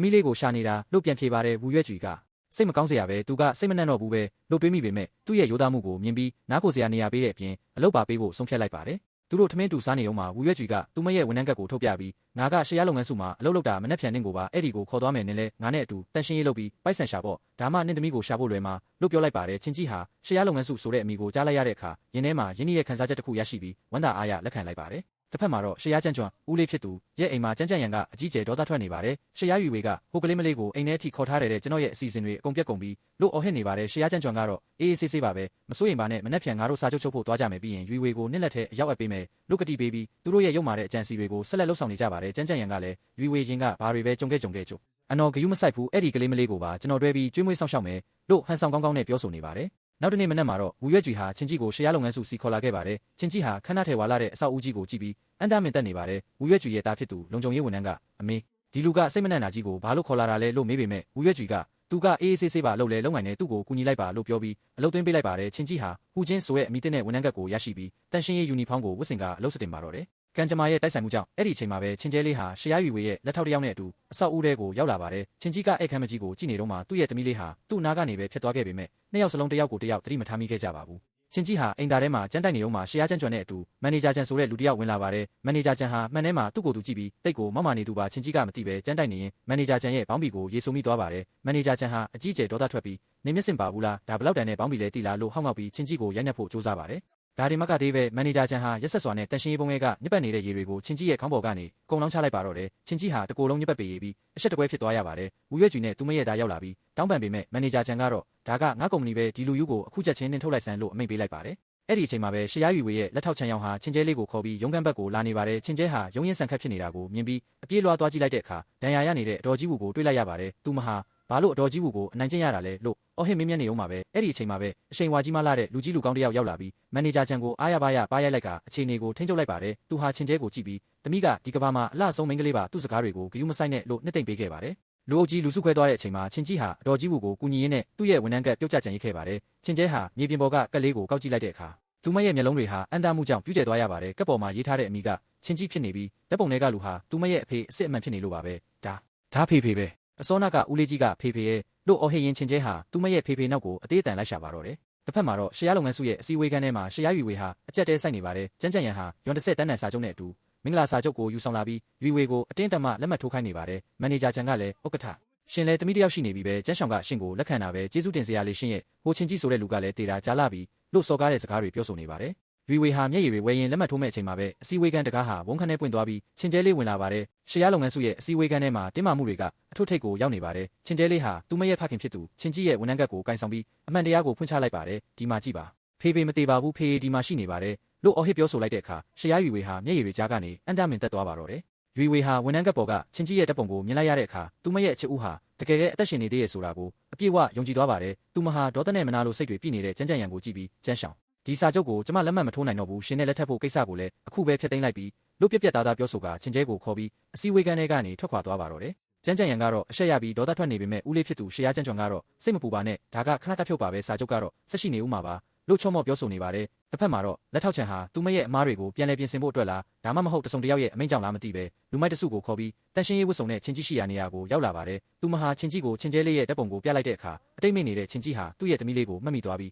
မီးလေးကိုရှာနေတာလို့ပြန်ဖြေပါတယ်ဝူရွက်ကြွေကစိတ်မကောင်းစရာပဲသူကစိတ်မနှံ့တော့ဘူးပဲလို့တွေးမိပေမဲ့သူ့ရဲ့ရိုးသားမှုကိုမြင်ပြီးနားကိုစရာနေရာပေးတဲ့အပြင်အလုပ်ပါပေးဖို့ဆုံးဖြတ်လိုက်ပါတယ်သူတို့ထမင်းတူစားနေုံမှာဝူရွက်ကြွေကသူမရဲ့ဝန်ထမ်းကတ်ကိုထုတ်ပြပြီးငါကရှယ်ယာလုပ်ငန်းစုမှာအလုပ်လုပ်တာမနှက်ဖြန်နှင်းကိုပါအဲ့ဒီကိုခေါ်သွားမယ်နင်းလဲငါနဲ့အတူတန်ရှင်းရေးလုပ်ပြီးပိုက်ဆံရှာပေါ့ဒါမှနှင်းသမီးကိုရှာဖို့လွယ်မှာလို့ပြောလိုက်ပါတယ်ချင်းကြီးဟာရှယ်ယာလုပ်ငန်းစုဆိုတဲ့အမည်ကိုကြားလိုက်ရတဲ့အခါရင်းထဲမှာရင်းနှီးတဲ့ခံစားချက်တစ်ခုရရှိပြီးဝမ်းသာအားရလက်ခံလိုက်ပါတယ်တစ်ဖက်မှာတော့ရှယ်ယာကျန်းကျွမ်းဦးလေးဖြစ်သူရဲ့အိမ်မှာကျန်းကျန်းရံကအကြီးကျယ်ဒေါသထွက်နေပါတယ်ရှယ်ယာယူဝေကဟိုကလေးမလေးကိုအိမ်ထဲအထိခေါ်ထားတဲ့ကျွန်တော်ရဲ့အစီအစဉ်တွေအကုန်ပြတ်ကုန်ပြီးလို့အော်ဟစ်နေပါတယ်ရှယ်ယာကျန်းကျွမ်းကတော့အေးအေးဆေးဆေးပါပဲမစိုးရိမ်ပါနဲ့မနှက်ဖြန်ငါတို့စာချုပ်ချုပ်ဖို့သွားကြမယ်ပြီးရင်ယူဝေကိုနှစ်လက်ထဲအရောက်အပ်ပေးမယ်လို့ကတိပေးပြီးသူတို့ရဲ့ရုပ်မာတဲ့အကြံစီတွေကိုဆက်လက်လှုပ်ဆောင်နေကြပါတယ်ကျန်းကျန်းရံကလည်းယူဝေချင်းကဘာတွေပဲကြုံခဲ့ကြုံအနော်ဂယုမဆိုင်ဘူးအဲ့ဒီကလေးမလေးကိုပါကျွန်တော်တွဲပြီးကျွေးမွေးဆောင်ရှောက်မယ်လို့ဟန်ဆောင်ကောင်းကောင်းနဲ့ပြောဆိုနေပါတယ်နောက်တနေ့မနက်မှာတော့ဝူရွက်ကြွေဟာချင်းကြီးကိုရှယ်ယာလုပ်ငန်းစုစီခေါ်လာခဲ့ပါတယ်ချင်းကြီးဟာခဏထဲဝါလာတဲ့အဆောက်အဦကြီးကိုကြည့်ပြီးအန်တာမင်တက်နေပါတယ်ဝူရွက်ကြွေရဲ့သားဖြစ်သူလုံခြုံရေးဝန်ထမ်းကအမေဒီလူကစိတ်မနှံ့တာကြီးကိုဘာလို့ခေါ်လာတာလဲလို့မေးပေမဲ့ဝူရွက်ကြွေကသူကအေးအေးဆေးဆေးပါလှုပ်လဲလုံနိုင်နဲ့သူ့ကိုကူညီလိုက်ပါလို့ပြောပြီးအလုပ်သွင်းပေးလိုက်ပါတယ်ချင်းကြီးဟာဟူချင်းဆိုရဲ့အမိတဲ့နဲ့ဝန်ထမ်းကတ်ကိုရရှိပြီးတန်ရှင်းရေးယူနီဖောင်းကိုဝတ်ဆင်ကအလုပ်စတင်ပါတော့တယ်ကံကြမ္မာရဲ့တိုက်ဆိုင်မှုကြောင့်အဲ့ဒီအချိန်မှာပဲချင်းကျဲလေးဟာရှယ်ယာယူဝေရဲ့လက်ထောက်တစ်ယောက်နဲ့အတူအဆောက်အဦးထဲကိုရောက်လာပါတယ်ချင်းကြီးကအဲ့ခမ်းမကြီးကိုကြည့်နေတော့မှသူ့ရဲ့သမီးလေးဟာသူ့နားကနေပဲဖြစ်သွားခဲ့ပေမဲ့နှစ်ယောက်စလုံးတစ်ယောက်ကိုတစ်ယောက်သတိမထားမိခဲ့ကြပါဘူးချင်းကြီးဟာအိမ်သားထဲမှာကျန်းတိုက်နေတော့မှရှယ်ယာကျန်းကျွမ်းတဲ့အတူမန်နေဂျာကျန်ဆိုတဲ့လူတစ်ယောက်ဝင်လာပါတယ်မန်နေဂျာကျန်ဟာမှန်ထဲမှာသူ့ကိုယ်သူကြည့်ပြီးတိတ်ကိုမောက်မာနေသူပါချင်းကြီးကမသိပဲကျန်းတိုက်နေရင်မန်နေဂျာကျန်ရဲ့ဘောင်းဘီကိုရေဆိုမိသွားပါတယ်မန်နေဂျာကျန်ဟာအကြီးကျယ်ဒေါသထွက်ပြီးနေမျက်စင်ပါဘူးလားဒါဘလောက်တန်တဲ့ဘောင်းဘီလဲတိလားလို့ဟောက်ငေါက်ပြီးချင်းကြီးကိုရိုက်နှက်ဖို့ကြိုးစားပါတယ်ဒါဒီမကသေးပဲမန်နေဂျာကျန်ဟာရက်ဆက်စွာနဲ့တန်ရှင်းရေးပုံငယ်ကညစ်ပတ်နေတဲ့ရေတွေကိုချင်းကြီးရဲ့ခေါင်းပေါ်ကနေကုံလောင်းချလိုက်ပါတော့တယ်ချင်းကြီးဟာတကိုယ်လုံးညစ်ပတ်ပေရပြီးအဆက်တကွဲဖြစ်သွားရပါတယ်ဝူရွက်ကြွေနဲ့သူမရဲ့သားရောက်လာပြီးတောင်းပန်ပေမဲ့မန်နေဂျာကျန်ကတော့ဒါကငါကုမ္ပဏီပဲဒီလူယူကိုအခုချက်ချင်းနှင်ထုတ်လိုက်စမ်းလို့အမိန့်ပေးလိုက်ပါတယ်အဲ့ဒီအချိန်မှာပဲရှယ်ယာယူဝေရဲ့လက်ထောက်ချန်ရောင်ဟာချင်းကျဲလေးကိုခေါ်ပြီးရုံးခန်းဘက်ကိုလာနေပါတယ်ချင်းကျဲဟာရုံးရင်ဆန်ခတ်ဖြစ်နေတာကိုမြင်ပြီးအပြေးလွှားသွားကြည့်လိုက်တဲ့အခါဒဏ်ရာရနေတဲ့အတော်ကြီးဝူကိုတွေ့လိုက်ရပါတယ်သူမဟာဘာလို့အတော်ကြီးဝူကိုအနိုင်ကျင့်ရတာလဲလို့အော်ဟစ်မင်းမြတ်နေအောင်မှာပဲအဲ့ဒီအချိန်မှာပဲအချိန်ဝါကြီးမှလာတဲ့လူကြီးလူကောင်းတစ်ယောက်ရောက်လာပြီးမန်နေဂျာချန်ကိုအားရပါးရိုက်လိုက်ကအချိန်တွေကိုထိန်းချုပ်လိုက်ပါတယ်သူဟာချင်းကျဲကိုကြည့်ပြီးသမီးကဒီကဘာမှာအလှဆုံးမိန်းကလေးပါသူ့စကားတွေကိုဂယုမဆိုင်နဲ့လို့နှစ်သိမ့်ပေးခဲ့ပါတယ်လူအုပ်ကြီးလူစုခွဲသွားတဲ့အချိန်မှာချင်းကြီးဟာအတော်ကြီးဝူကိုကူညီရင်းနဲ့သူ့ရဲ့ဝန်ထမ်းကပြုတ်ကျကြံရိတ်ခဲ့ပါတယ်ချင်းကျဲဟာမြေပြင်ပေါ်ကကက်လေးကိုကောက်ကြည့်လိုက်တဲ့အခါသူမရဲ့မျက်လုံးတွေဟာအန်တာမှုကြောင့်ပြူးကျဲသွားရပါတယ်ကက်ပေါ်မှာရေးထားတဲ့အမိကချင်းကြီးဖြစ်နေပြီးဓာတ်ပုံတွေကလူဟာသူမရဲ့အဖေအစ်အမှန်ဖြစ်နေလို့ပါပဲဒါဖေပဲအစောနာကဦးလေးကြီးကဖေရဲ့လို့အော်ဟစ်ရင်ချင်းကျဲဟာသူမရဲ့ဖေနောက်ကိုအသေးအတန်လိုက်ရှာပါတော့တယ်တစ်ဖက်မှာတော့ရှယ်ယာလုပ်ငန်းစုရဲ့အစည်းအဝေးခန်းထဲမှာရှယ်ယာယူဝေဟာအကြက်တဲဆိုင်နေပါတယ်ကျန်းကျန်းရံဟာရွန်တစ်ဆက်တန်းတန်စာချုပ်နဲ့အတူမင်္ဂလာစာချုပ်ကိုယူဆောင်လာပြီးယူဝေကိုအတင်းတမ်းမှလက်မှတ်ထိုးခိုင်းနေပါတယ်မန်နေဂျာချန်ကလည်းဥက္ကဋ္ဌရှင်လည်းတမိတယောက်ရှိနေပြီပဲကျန်းဆောင်ကရှင်ကိုလက်ခံတာပဲကျေးဇူးတင်စရာလေးရှင်ရဲ့ဟိုချင်းကြီးဆိုတဲ့လူကလည်းတေတာကြားလာပြီးလို့စော်ကားတဲ့စကားတွေပြောဆိုနေပါတယ်ယူဝေဟာမျက်ရည်တွေဝဲရင်လက်မှတ်ထိုးမဲ့အချိန်မှာပဲအစည်းအဝေးခန်းတကားဟာဝုန်းခန်းထဲပွင့်သွားပြီးချင်းကျဲလေးဝင်လာပါတယ်ရှယ်ယာလုပ်ငန်းစုရဲ့အစည်းအဝေးခန်းထဲမှာတင်းမာမှုတွေကအထွတ်ထိပ်ကိုရောက်နေပါတယ်ချင်းကျဲလေးဟာသူမရဲ့ဖခင်ဖြစ်သူချင်းကြီးရဲ့ဝန်ထမ်းကတ်ကိုကင်ဆောင်ပြီးအမှန်တရားကိုဖွင့်ချလိုက်ပါတယ်ဒီမှာကြည့်ပါဖေမသေးပါဘူးဖေဒီမှာရှိနေပါတယ်လို့အော်ဟစ်ပြောဆိုလိုက်တဲ့အခါရှယ်ယာယူဝေဟာမျက်ရည်တွေကြားကနေအန်တာမင်တက်သွားပါတော့တယ်ယူဝေဟာဝန်ထမ်းကတ်ပေါ်ကချင်းကြီးရဲ့တပ်ပုံကိုမြင်လိုက်ရတဲ့အခါသူမရဲ့အချစ်ဦးဟာတကယ်လည်းအသက်ရှင်နေသေးရဲ့ဆိုတာကိုအပြည့်အဝယုံကြည်သွားပါတယ်သူမဟာဒေါသနဲ့မနာလိုစိတ်တွေပြည့်နေတဲ့ကျန်းကျန်းရံကိုကြည့်ပြီးကျန်းရှောင်ဒီစာချုပ်ကိုကျမလက်မှတ်မထိုးနိုင်တော့ဘူးရှင်နဲ့လက်ထပ်ဖို့ကိစ္စကိုလည်းအခုပဲဖျက်သိမ်းလိုက်ပြီးလို့ပြက်သားပြောဆိုကချင်းကျဲကိုခေါ်ပြီးအစည်းအဝေးခန်းထဲကနေထွက်ခွာသွားပါတော့တယ်ကျန်းကျန်းရံကတော့အရှက်ရပြီးဒေါသထွက်နေပေမဲ့ဦးလေးဖြစ်သူရှယ်ယာကျန်းကျွမ်းကတော့စိတ်မပူပါနဲ့ဒါကခဏတဖြုတ်ပါပဲစာချုပ်ကတော့ဆက်ရှိနေဦးမှာပါလို့ချော့မော့ပြောဆိုနေပါတယ်တစ်ဖက်မှာတော့လက်ထောက်ချန်ဟာသူမရဲ့အမားတွေကိုပြန်လည်ပြင်ဆင်ဖို့အတွက်လားဒါမှမဟုတ်တစုံတစ်ယောက်ရဲ့အမိန့်ကြောင့်လားမသိပဲလူမိုက်တစုကိုခေါ်ပြီးတန်ရှင်းရေးဝတ်စုံနဲ့ချင်းကြီးရှိရာနေရာကိုရောက်လာပါတယ်သူမဟာချင်းကြီးကိုချင်းကျဲလေးရဲ့တပ်ပုံကိုပြလိုက်တဲ့အခါအတိတ်မိနေတဲ့ချင်းကြီးဟာသူ့ရဲ့သမီးလေးကိုမှတ်မိသွားပြီး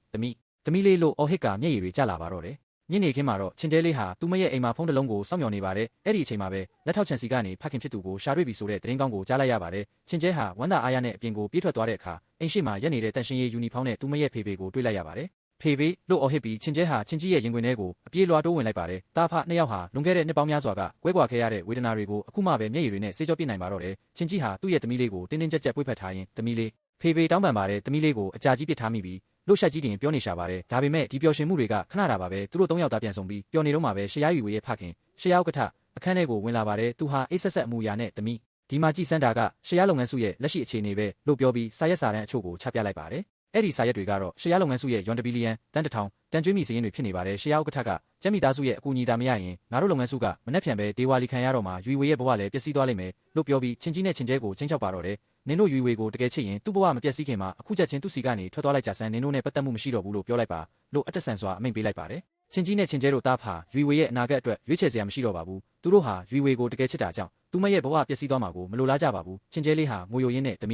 သမီးလေးလို့အော်ဟစ်ကမျက်ရည်တွေကျလာပါတော့တယ်ညနေခင်းမှာတော့ချင်းကျဲလေးဟာသူမရဲ့အိမ်မှာဖုန်းတစ်လုံးကိုစောင့်မျှော်နေပါတယ်အဲ့ဒီအချိန်မှာပဲလက်ထောက်ချန်စီကနေဖခင်ဖြစ်သူကိုရှာတွေ့ပြီဆိုတဲ့သတင်းကောင်းကိုကြားလိုက်ရပါတယ်ချင်းကျဲဟာဝမ်းသာအားရနဲ့အပြင်ကိုပြေးထွက်သွားတဲ့အခါအိမ်ရှိမှာရက်နေတဲ့တန်ရှင်းရေးယူနီဖောင်းနဲ့သူမရဲ့ဖေကိုတွေ့လိုက်ရပါတယ်ဖေလို့အော်ဟစ်ပြီးချင်းကျဲဟာချင်းကြီးရဲ့ရင်ခွင်ထဲကိုအပြေးလွှာတိုးဝင်လိုက်ပါတယ်တာဖနှစ်ယောက်ဟာလွန်ခဲ့တဲ့နှစ်ပေါင်းများစွာကကွဲကွာခဲ့ရတဲ့ဝေဒနာတွေကိုအခုမှပဲမျက်ရည်တွေနဲ့ဆေးကြောပြစ်နိုင်ပါတော့တယ်ချင်းကြီးဟာသူ့ရဲ့သမီးလေးကိုတင်းတင်းကြပ်ကြပ်ပွေ့ဖက်ထားရင်သမီးလေးဖေတောင်းပန်ပါတယ်သမီးလေးကိုအကြာကြီးပစ်ထားမိပြီးလို့ရှိုက်ကြီးတင်ပြောနေရှာပါတယ်ဒါပေမဲ့ဒီပျော်ရွှင်မှုတွေကခဏတာပါပဲသူတို့၃ယောက်သားပြန်ဆုံပြီးပျော်နေတော့မှပဲရှယ်ယာယူဝေရဲ့ဖခင်ရှယ်ယာဥက္ကဋ္ဌ အခန်းထဲကိုဝင်လာပါတယ်သူဟာအေးဆက်ဆက်အမူအရာနဲ့သမီးဒီမှာကြည်စမ်းတာကရှရားလုပ်ငန်းစုရဲ့လက်ရှိအခြေအနေပဲလို့ပြောပြီးစာရက်စာတမ်းအချို့ကိုချပြလိုက်ပါတယ်အဲ့ဒီစာရက်တွေကတော့ရှရားလုပ်ငန်းစုရဲ့ယွန်တဘီလီယံတန်1000တန်ကျွေးမိစည်းရင်းတွေဖြစ်နေပါတယ်ရှရားဥက္ကဋ္ဌကကျက်မိသားစုရဲ့အကူအညီသာမရရင်ငါတို့လုပ်ငန်းစုကမနှက်ဖြန်ပဲဒေဝါလီခံရတော့မှာယူဝေရဲ့ဘဝလည်းပျက်စီးသွားလိမ့်မယ်လို့ပြောပြီးချင်းကြီးနဲ့ချင်းကျဲကိုချင်းချောက်ပါတော့တယ်နင်တို့ယူဝေကိုတကယ်ချစ်ရင်သူ့ဘဝမပျက်စီးခင်မှာအခုချက်ချင်းသူ့စီကနေထွက်သွားလိုက်ကြစမ်းနင်တို့နဲ့ပတ်သက်မှုမရှိတော့ဘူးလို့ပြောလိုက်ပါလို့အတက်ဆန်စွာအမိန့်ပေးလိုက်ပါတယ်ချင်းကြီးနဲ့ချင်းကျဲတို့တားဖာယူဝေရဲ့အနာဂတ်အတွက်ရွေးချယ်စရာမရှိတော့ပါဘူးသူတို့ဟာယူဝေကိုတကယ်ချစ်တာကြောင့်သူမရဲ့ဘဝပျက်စီးသွားမှာကိုမလိုလားကြပါဘူးချင်းကျဲလေးဟာငိုယိုရင်းနဲ့သမ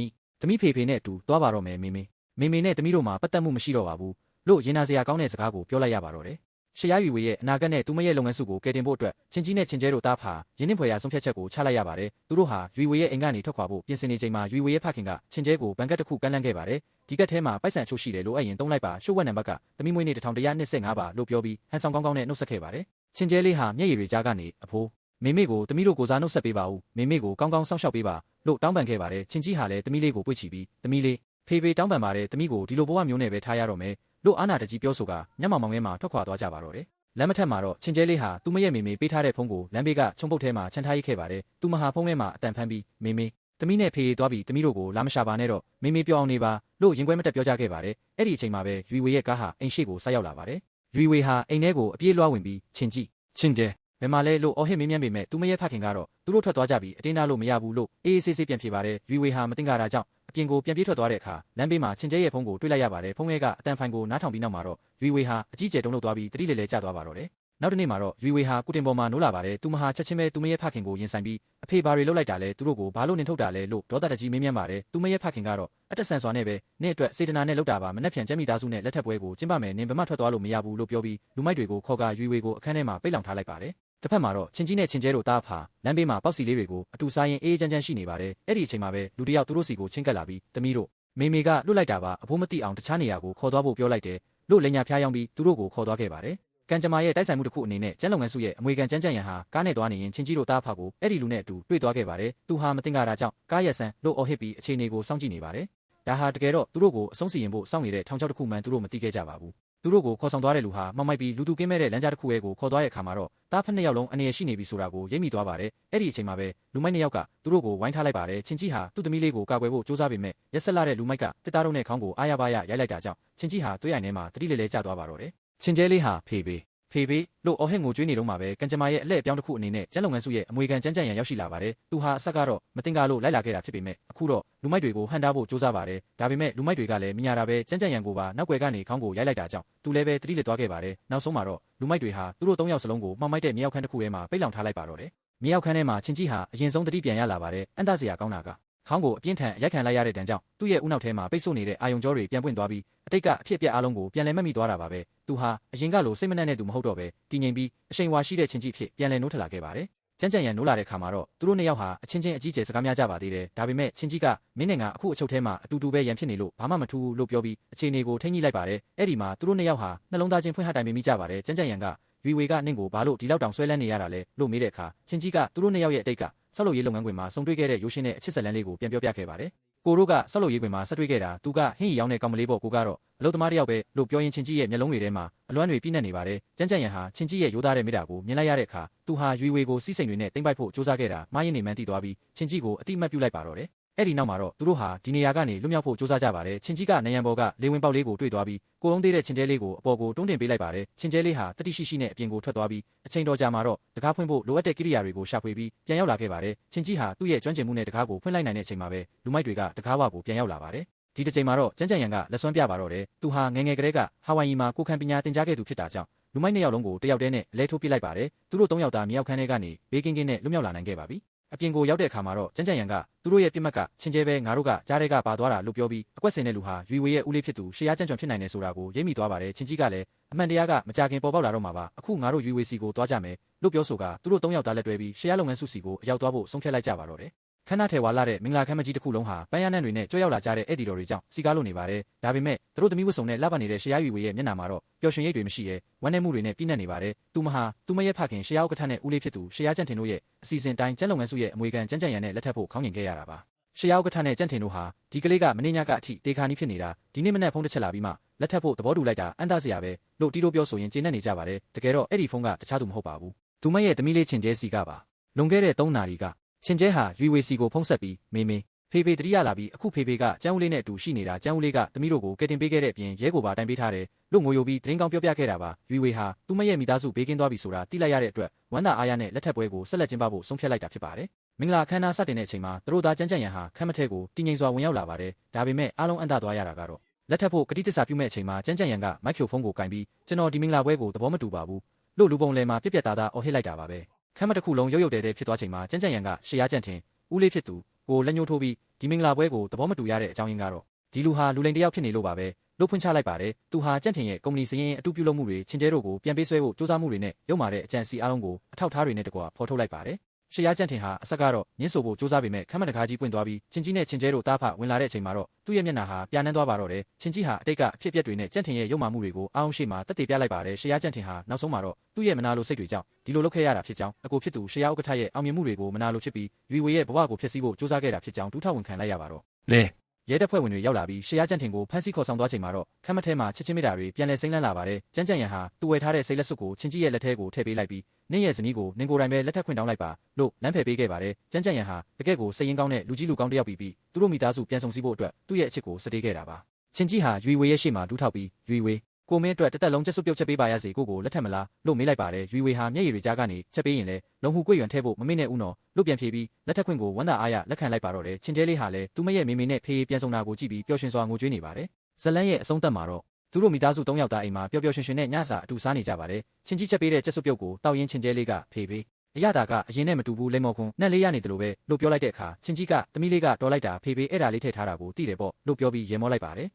ီးဖေဖေနဲ့အတူသွားပါတော့မယ်မေမေနဲ့သမီးတို့မှာပတ်သက်မှုမရှိတော့ပါဘူးလို့ရင်နာစရာကောင်းတဲ့စကားကိုပြောလိုက်ရပါတော့တယ်ရှရားယူဝေရဲ့အနာဂတ်နဲ့သူမရဲ့လုပ်ငန်းစုကိုကယ်တင်ဖို့အတွက်ချင်းကြီးနဲ့ချင်းကျဲတို့တားဖာရင်းနှင်းဖွယ်ရာဆုံးဖြတ်ချက်ကိုချလိုက်ရပါတယ်သူတို့ဟာယူဝေရဲ့အိမ်ကနေထွက်ခွာဖို့ပြင်ဆင်နေချိန်မှာယူဝေရဲ့ဖခင်ကချင်းကျဲကိုဘန်ကတ်တစ်ခုကမ်းလှမ်းခဲ့ပါတယ်ဒီကတ်ထဲမှာပိုက်ဆံအချို့ရှိတယ်လို့အဲ့ရင်သုံးလိုက်ပါရှုပ်ဝက်နံပါတ်ကသမီးမွေးနေ့1125ပါလို့ပြောပြီးဟန်ဆောင်ကောင်းကောင်းနဲ့နှုတ်ဆက်ခဲ့ပါတယ်ချင်းကျဲလေးဟာမျက်ရည်တွေကြားကနေအဖိုးမေမေကိုသမီးတို့ကိုစားနှုတ်ဆက်ပေးပါဦးမေမေကိုကောင်းကောင်းစောင့်ရှောက်ပေးပါလို့တောင်းပန်ခဲ့ပါတယ်ချင်းကြီးဟာလည်းသမီးလေးကိုပွေ့ချပြီးသမီးလေးဖေတောင်းပန်ပါတယ်သမီးကိုဒီလိုဘဝမျိုးနဲ့ပဲထားရတော့မယ်လို့အာနာတကြီးပြောဆိုကမျက်မှောင်ထဲမှာထွက်ခွာသွားကြပါတော့တယ်လမ်းမထက်မှာတော့ချင်းကျဲလေးဟာသူမရဲ့မေမေပေးထားတဲ့ဖုန်းကိုလမ်းဘေးကချုံပုတ်ထဲမှာချန်ထားရိတ်ခဲ့ပါတယ်သူမဟာဖုန်းထဲမှာအတန်ဖမ်းပြီးမေသမီးနဲ့ဖေသွားပြီးသမီးတို့ကိုလာမရှာပါနဲ့တော့မေပြောင်းနေပါလို့ရင်ခွဲမတက်ပြောကြခဲ့ပါတယ်အဲ့ဒီအချိန်မှာပဲယူဝေရဲ့ကားဟာအိမ်ရှိကိုဆိုက်ရောက်လာပါတယ်ယူဝေဟာအိမ်ထဲကိုအပြေးလွှားဝင်ပြီးချင်းကျဲဘယ်မှာလဲလို့အော်ဟစ်မေးမြန်းပေမဲ့သူမရဲ့ဖခင်ကတော့သူတို့ထွက်သွားကြပြီးအတင်းနာလို့မရဘူးလို့အေးဆေးပြန်ဖြေပါတယ်ယူဝေဟာမတင်ကြတာကြောင့်အပြင်ကိုပြန်ပြေးထွက်သွားတဲ့အခါလမ်းဘေးမှာချင်းကျဲရဲ့ဖုန်းကိုတွေ့လိုက်ရပါတယ်ဖုန်းထဲကအတန်ဖိုင်ကိုနားထောင်ပြီးနောက်မှာတော့ယူဝေဟာအကြီးကျယ်တုန်လှုပ်သွားပြီးတတိလေကျသွားပါတော့တယ်နောက်တစ်နေ့မှာတော့ယူဝေဟာကုတင်ပေါ်မှာနိုးလာပါတယ်သူမဟာချက်ချင်းပဲသူမရဲ့ဖခင်ကိုရင်ဆိုင်ပြီးအဖေဘာတွေလုပ်လိုက်တာလဲသူတို့ကိုဘာလို့နင်ထုတ်တာလဲလို့ဒေါသတကြီးမေးမြန်းပါတယ်သူမရဲ့ဖခင်ကတော့အတက်ဆန်စွာနဲ့ပဲနင့်အတွက်စေတနာနဲ့လုပ်တာပါမနှက်ဖြန်ကျဲမိသားစုနဲ့လက်ထပ်ပွဲကိုကျင်းပမယ်နင်ဘယ်မှထွက်သွားလို့မရဘူးလို့ပြောပြီးလူမိုက်တွေကိုခေါ်ကာယူဝေကိုအခန်းထဲမှာပိတ်လောင်ထားလိုက်ပါတယ်တစ်ဖက်မှာတော့ချင်းကြီးနဲ့ချင်းကျဲတို့တားဖာလမ်းဘေးမှာပေါက်စီလေးတွေကိုအတူစားရင်အေးချမ်းရှိနေပါတယ်အဲ့ဒီအချိန်မှာပဲလူတယောက်သူတို့စီကိုချင်းကပ်လာပြီးသမီးတို့မေကလွတ်လိုက်တာပါအဖိုးမသိအောင်တခြားနေရာကိုခေါ်သွားဖို့ပြောလိုက်တယ်လို့လက်ညာဖျားယောင်းပြီးသူတို့ကိုခေါ်သွားခဲ့ပါတယ်ကံကြမ္မာရဲ့တိုက်ဆိုင်မှုတစ်ခုအနေနဲ့ကျန်းလုပ်ငန်းစုရဲ့အမွေခံကျန်းကျန်ရန်ဟာကားနဲ့သွားနေရင်ချင်းကြီးတို့တားဖာကိုအဲ့ဒီလူနဲ့အတူတွေ့သွားခဲ့ပါတယ်သူဟာမတင်ကြတာကြောင့်ကားရက်ဆန်းလို့အော်ဟစ်ပြီးအခြေအနေကိုစောင့်ကြည့်နေပါတယ်ဒါဟာတကယ်တော့သူတို့ကိုအဆုံးစီရင်ဖို့စောင့်နေတဲ့ထောင်ချောက်တစ်ခုမှန်သူတို့မသိခဲ့ကြပါဘူးသူတို့ကိုခေါ်ဆောင်သွားတဲ့လူဟာမှောက်မိုက်ပြီးလူသူကင်းမဲ့တဲ့လမ်းကြားတစ်ခုရဲ့ကိုခေါ်သွားတဲ့အခါမှာတော့တားဖက်နှစ်ယောက်လုံးအနေရရှိနေပြီဆိုတာကိုရိပ်မိသွားပါတယ်အဲ့ဒီအချိန်မှာပဲလူမိုက်နှစ်ယောက်ကသူတို့ကိုဝိုင်းထားလိုက်ပါတယ်ချင်းကြီးဟာသူ့သမီးလေးကိုကာကွယ်ဖို့စူးစမ်းပေမဲ့ရက်ဆက်လာတဲ့လူမိုက်ကတစ်သားလုံးနဲ့ခေါင်းကိုအားရပါရရိုက်လိုက်တာကြောင့်ချင်းကြီးဟာတွေးရိုင်ထဲမှာတတိလေကျသွားပါတော့တယ်ချင်းကျဲလေးဟာဖေဖေလို့အော်ဟစ်ငိုကြွေးနေတော့မှပဲကံကြမ္မာရဲ့အလှည့်အပြောင်းတစ်ခုအနေနဲ့ကျန်းလုပ်ငန်းစုရဲ့အမွေခံကျန်းကျန်ရန်ရောက်ရှိလာပါတယ်သူဟာအဆက်ကတော့မတင်ကားလို့လိုက်လာခဲ့တာဖြစ်ပေမဲ့အခုတော့လူမိုက်တွေကိုဟန်တားဖို့စူးစမ်းပါတယ်ဒါပေမဲ့လူမိုက်တွေကလည်းမြညာတာပဲကျန်းကျန်ရန်ကိုပါနောက်ွယ်ကနေခေါင်းကိုရိုက်လိုက်တာကြောင့်သူလည်းပဲတတိလက်သွားခဲ့ပါတယ်နောက်ဆုံးမှာတော့လူမိုက်တွေဟာသူတို့၃ယောက်စလုံးကိုမှောက်မိုက်တဲ့မြေရောက်ခန်းတစ်ခုထဲမှာပိတ်လောင်ထားလိုက်ပါတော့တယ်မြေရောက်ခန်းထဲမှာချင်းကြီးဟာအရင်ဆုံးတတိပြန်ရလာပါတယ်အန်တစရာကောင်းတာကခေါင်းကိုအပြင်းထန်ရိုက်ခံလိုက်ရတဲ့တန်ကြောင့်သူ့ရဲ့ဦးနောက်ထဲမှာပိတ်ဆို့နေတဲ့အာယုံကြောတွေပြန်ပွင့်သွားပြီးအတိတ်ကအဖြစ်အပျက်အလုံးကိုပြန်လည်မှတ်မိသွားတာပါပဲသူဟာအရင်ကလိုစိတ်မနှံ့တဲ့သူမဟုတ်တော့ပဲတည်ငြိမ်ပြီးအရှိန်ဝါရှိတဲ့ချင်းကြီးဖြစ်ပြန်လည်နိုးထလာခဲ့ပါတယ်ကျန်းကျန်ရန်နိုးလာတဲ့ခါမှာတော့သူတို့နှစ်ယောက်ဟာအချင်းချင်းအကြီးကျယ်စကားများကြပါသေးတယ်ဒါပေမဲ့ချင်းကြီးကမင်းနဲ့ငါအခုအချုပ်ထဲမှာအတူတူပဲရန်ဖြစ်နေလို့ဘာမှမထူးလို့ပြောပြီးအခြေအနေကိုထိန်းညှိလိုက်ပါတယ်အဲ့ဒီမှာသူတို့နှစ်ယောက်ဟာနှလုံးသားချင်းဖွင့်ဟတိုင်မိကြပါတယ်ကျန်းကျန်ရန်ကယူဝေကနင့်ကိုဘာလို့ဒီလောက်တောင်ဆွဲလန်းနေရတာလဲလို့မေးတဲ့အခါချင်းကြီးကသူတို့နှစ်ယောက်ရဲ့အတိတ်ကဆောက်လုပ်ရေးလုပ်ငန်းခွင်မှာစုံတွေ့ခဲ့တဲ့ရိုးရှင်းတဲ့အချစ်ဆက်လန်းလေးကိုပြန်ပြောပြခဲ့ပါတယ်ကိုတို့ကဆောက်လုပ်ရေးခွင်မှာဆက်တွေ့ခဲ့တာသူကဟင်းရီရောင်းတဲ့ကောင်မလေးပေါ့ကိုကတော့အလုပ်သမားတစ်ယောက်ပဲလို့ပြောရင်ချင်းကြီးရဲ့မျက်လုံးတွေထဲမှာအလွမ်းတွေပြည့်နေပါတယ်ကျန်းကျန်ရန်ဟာချင်းကြီးရဲ့ရိုးသားတဲ့မိတာကိုမြင်လိုက်ရတဲ့အခါသူဟာယူဝေကိုစီးစိမ်တွေနဲ့တိမ့်ပိုက်ဖို့စူးစမ်းခဲ့တာမှားယွင်းနေမှန်းသိသွားပြီးချင်းကြီးကိုအတိမတ်ပြုလိုက်ပါတော့တယ်အဲ့ဒီနောက်မှာတော့သူတို့ဟာဒီနေရာကနေလွတ်မြောက်ဖို့စူးစမ်းကြပါတယ်ချင်းကြီးကနယံဘော်ကလေဝင်ပေါက်လေးကိုတွေ့သွားပြီးကိုလုံးသေးတဲ့ချင်းကျဲလေးကိုအပေါ်ကိုတွန်းတင်ပေးလိုက်ပါတယ်ချင်းကျဲလေးဟာတတိရှိနဲ့အပြင်ကိုထွက်သွားပြီးအချိန်တော်ကြာမှာတော့တကားဖွင့်ဖို့လိုအပ်တဲ့ကိရိယာတွေကိုရှာဖွေပြီးပြန်ရောက်လာခဲ့ပါတယ်ချင်းကြီးဟာသူ့ရဲ့ကျွမ်းကျင်မှုနဲ့တကားကိုဖွင့်လိုက်နိုင်တဲ့အချိန်မှာပဲလူမိုက်တွေကတကားဝကိုပြန်ရောက်လာပါတယ်ဒီတစ်ချိန်မှာတော့ကျန်းကျန်ရန်ကလက်စွမ်းပြပါတော့တယ်သူဟာငယ်ငယ်ကလေးကဟာဝိုင်ယီမှာကိုခံပညာသင်ကြားခဲ့သူဖြစ်တာကြောင့်လူမိုက်နှစ်ယောက်လုံးကိုတယောက်တည်းနဲ့အလဲထိုးပစ်လိုက်ပါတယ်သူတို့၃ယောက်သားမြောက်ခန်းထဲကနေဘေးကင်းကင်းနဲ့လွတ်မြောက်လာနိုင်ခဲ့ပါပြီအပြင်ကိုရောက်တဲ့အခါမှာတော့ကျန်းကျန်ရန်ကသူတို့ရဲ့ပြစ်မှတ်ကချင်းကျဲပဲငါတို့ကကြားထဲကပါသွားတာလို့ပြောပြီးအကွက်စင်တဲ့လူဟာယူဝေရဲ့ဦးလေးဖြစ်သူရှေးရားကျန်းကျွံဖြစ်နိုင်တယ်ဆိုတာကိုရိပ်မိသွားပါတယ်ချင်းကြီးကလည်းအမှန်တရားကမကြခင်ပေါ်ပေါက်လာတော့မှာပါအခုငါတို့ယူဝေစီကိုသွားကြမယ်လို့ပြောဆိုကသူတို့၃ယောက်သားလက်တွဲပြီးရှေးရားလုပ်ငန်းစုစီကိုအရောက်သွားဖို့ဆုံးဖြတ်လိုက်ကြပါတော့တယ်ခဏထဲဝါလာတဲ့မင်္ဂလာခမ်းမကြီးတစ်ခုလုံးဟာပန်းရနံ့တွေနဲ့ကြွရောက်လာကြတဲ့ဧည့်သည်တော်တွေကြောင့်စီကားလို့နေပါတယ်ဒါပေမဲ့သူတို့သမီးဝတ်စုံနဲ့လှပနေတဲ့ရှေးရားယူဝေရဲ့မျက်နှာမှာတော့ပျော်ရွှင်ရိပ်တွေမရှိရဲဝမ်းနည်းမှုတွေနဲ့ပြည့်နှက်နေပါတယ်သူမဟာသူမရဲ့ဖခင်ရှေးရားဥက္ကဋ္ဌနဲ့ဦးလေးဖြစ်သူရှေးရားကျန့်ထင်တို့ရဲ့အစီအစဉ်တိုင်းကျန်းလုပ်ငန်းစုရဲ့အမွေခံကျန်းကျန်ရန်နဲ့လက်ထပ်ဖို့ခေါင်းငင်ခဲ့ရတာပါရှေးရားဥက္ကဋ္ဌနဲ့ကျန့်ထင်တို့ဟာဒီကလေးကမင်းညကအထိတေခါနီးဖြစ်နေတာဒီနေ့မနေ့ဖုန်းတစ်ချက်လာပြီးမှလက်ထပ်ဖို့သဘောတူလိုက်တာအန်တစရာပဲလို့တီးတို့ပြောဆိုရင်ကျေနပ်နေကြပါတယ်တကယ်တော့အဲ့ဒီဖုန်းကတခြားသူမဟုတ်ပါဘူးသူမရဲ့သမီးလေးချင်းကျဲစီကပါ လွန်ခဲ့တဲ့3နာရီကချင်းကျဲဟာရွေဝေစီကိုဖုံးဆက်ပြီးမေမေဖေဖေတတိယလာပြီးအခုဖေဖေကကျန်းဦးလေးနဲ့အတူရှိနေတာကျန်းဦးလေးကသမီးတို့ကိုကယ်တင်ပေးခဲ့တဲ့အပြင်ရဲကိုပါတိုင်ပေးထားတယ်လို့ငိုယိုပြီးသတင်းကောင်းပြောပြခဲ့တာပါရွေဝေဟာသူမရဲ့မိသားစုဘေးကင်းသွားပြီဆိုတာသိလိုက်ရတဲ့အတွက်ဝမ်းသာအားရနဲ့လက်ထပ်ပွဲကိုဆက်လက်ကျင်းပဖို့ဆုံးဖြတ်လိုက်တာဖြစ်ပါတယ်မင်္ဂလာအခမ်းအနားစတင်တဲ့အချိန်မှာသူတို့သားကျန်းကျန်းရန်ဟာခမ်းမထဲကိုတည်ငြိမ်စွာဝင်ရောက်လာပါတယ်ဒါပေမဲ့အားလုံးအံ့သွားရတာကတော့လက်ထပ်ဖို့ကတိသစ္စာပြုမဲ့အချိန်မှာကျန်းကျန်းရန်ကမိုက်ခရိုဖုန်းကိုကင်ပြီးကျွန်တော်ဒီမင်္ဂလာပွဲကိုသဘောမတူပါဘူးလို့လူပုံလယ်မှာပြက်ပြက်သားသားအော်ဟစ်လိုက်တာပါပဲခမ်းမတစ်ခုလုံးရုပ်ရုပ်တဲတဲဖြစ်သွားချိန်မှာကျန်းကျန်းရန်ကရှေ့ရကြံ့ထင်ဦးလေးဖြစ်သူကိုလက်ညှိုးထိုးပြီးဒီမင်္ဂလာပွဲကိုသဘောမတူရတဲ့အကြောင်းရင်းကတော့ဒီလူဟာလူလိမ်တယောက်ဖြစ်နေလို့ပါပဲလို့ဖွင့်ချလိုက်ပါတယ်သူဟာကြံ့ထင်ရဲ့ကုမ္ပဏီစည်းရင်းအတူပြုလုပ်မှုတွေချင်းကျဲတို့ကိုပြန်ပေးဆွဲဖို့စူးစမ်းမှုတွေနဲ့ရုံမာတဲ့အကြံစီအားလုံးကိုအထောက်ထားတွေနဲ့တကွာဖော်ထုတ်လိုက်ပါတယ်ရှေ့ရကြံ့ထင်ဟာအဆက်ကတော့ညှင်းဆိုဖို့စူးစမ်းပေမဲ့ခမ်းမတကားကြီးပွင့်သွားပြီးချင်းကြီးနဲ့ချင်းကျဲတို့တားဖဝင်လာတဲ့အချိန်မှာတော့သူ့ရဲ့မျက်နှာဟာပြာနှမ်းသွားပါတော့တယ်ချင်းကြီးဟာအတိတ်ကအဖြစ်အပျက်တွေနဲ့ကြံ့ထင်ရဲ့ရုံမာမှုတွေကိုအားအောင်ရှိမှတက်တည်ပြလိုက်ပါတယ်ရှေ့ရကြံ့ထင်ဟာနောက်ဆုံးမှာတော့သူ့ရဲ့မနာလိုစိတ်တွေကြောင့်ဒီလိုလုပ်ခဲ့ရတာဖြစ်ကြောင်းအကိုဖြစ်သူရှေ့ရဥက္ကဋ္ဌရဲ့အောင်မြင်မှုတွေကိုမနာလိုဖြစ်ပြီးရွေဝေရဲ့ဘဝကိုဖျက်ဆီးဖို့စူးစမ်းခဲ့တာဖြစ်ကြောင်းဒုထောက်ဝန်ခံလိုက်ရပါတော့လေရဲတပ်ဖွဲ့ဝင်တွေရောက်လာပြီးရှေ့ရကြံ့ထင်ကိုဖမ်းဆီးခေါ်ဆောင်သွားချိန်မှာတော့ခမ်းမထဲမှာချစ်ချင်းမေတ္တာတွေပြန်လည်စိမ့်လန်းလာပါတယ်ကျန်းကျန်းရန်ဟာသူ့ဝယ်ထားတဲ့စိတ်လက်စွပ်ကိုချင်းကြီးရဲ့လက်ထဲကိုထည့်ပေးလိုက်ပြီးနင့်ရဲ့ဇနီးကိုနင်ကိုယ်တိုင်ပဲလက်ထပ်ခွင့်တောင်းလိုက်ပါလို့လမ်းဖယ်ပေးခဲ့ပါတယ်ကျန်းကျန်းရန်ဟာတကယ့်ကိုစိတ်ရင်းကောင်းတဲ့လူကြီးလူကောင်းတစ်ယောက်ပြီးသူတို့မိသားစုပြန်ဆောင်စည်းဖို့အတွက်သူ့ရဲ့အချစ်ကိုစတေးခဲ့တာပါချင်းကြီးဟာရွေဝေရဲ့ရှေ့မှာဒူးထောက်ပြီးရွေဝေကိုမင်းအတွက်တက်လုံးချက်စွပ်ပြုတ်ချက်ပေးပါရစေကိုလက်ထပ်မလားလို့မေးလိုက်ပါတယ်ရွေဝေဟာမျက်ရည်တွေကြားကနေချက်ပေးရင်လဲလုံဟုကွေ့ရွံထဲဖို့မမေ့နဲ့ဦးနော်လို့ပြန်ဖြေပြီးလက်ထပ်ခွင့်ကိုဝမ်းသာအားရလက်ခံလိုက်ပါတော့တယ်ချင်းကျဲလေးဟာလည်းသူမရဲ့မေမေနဲ့ဖေးပြန်ဆောင်တာကိုကြည့်ပြီးပျော်ရွှင်စွာငိုကြွေးနေပါတယ်ဇလန်းရဲ့အဆုံးသတ်မှာတော့သူတို့မိသားစု3ယောက်သားအိမ်မှာပျော်ပျော်ရွှင်ရွှင်နဲ့ညစာအတူစားနေကြပါတယ်ချင်းကြီးချက်ပေးတဲ့ချက်စွပ်ပြုတ်ကိုတောက်ရင်ချင်းကျဲလေးကဖေးအရသာကအရင်နဲ့မတူဘူးလိမ္မော်ခွန်နှက်လေးရနေတယ်လို့ပဲလို့ပြောလိုက်တဲ့အခါချင်းကြီးကသမီးလေးကတော်လိုက်တာဖေးအဲ့ဒါလေးထည့်ထားတာကိုသိတယ်ပေါ့လို့ပြောပြီးရေမောလိုက်ပါတယ်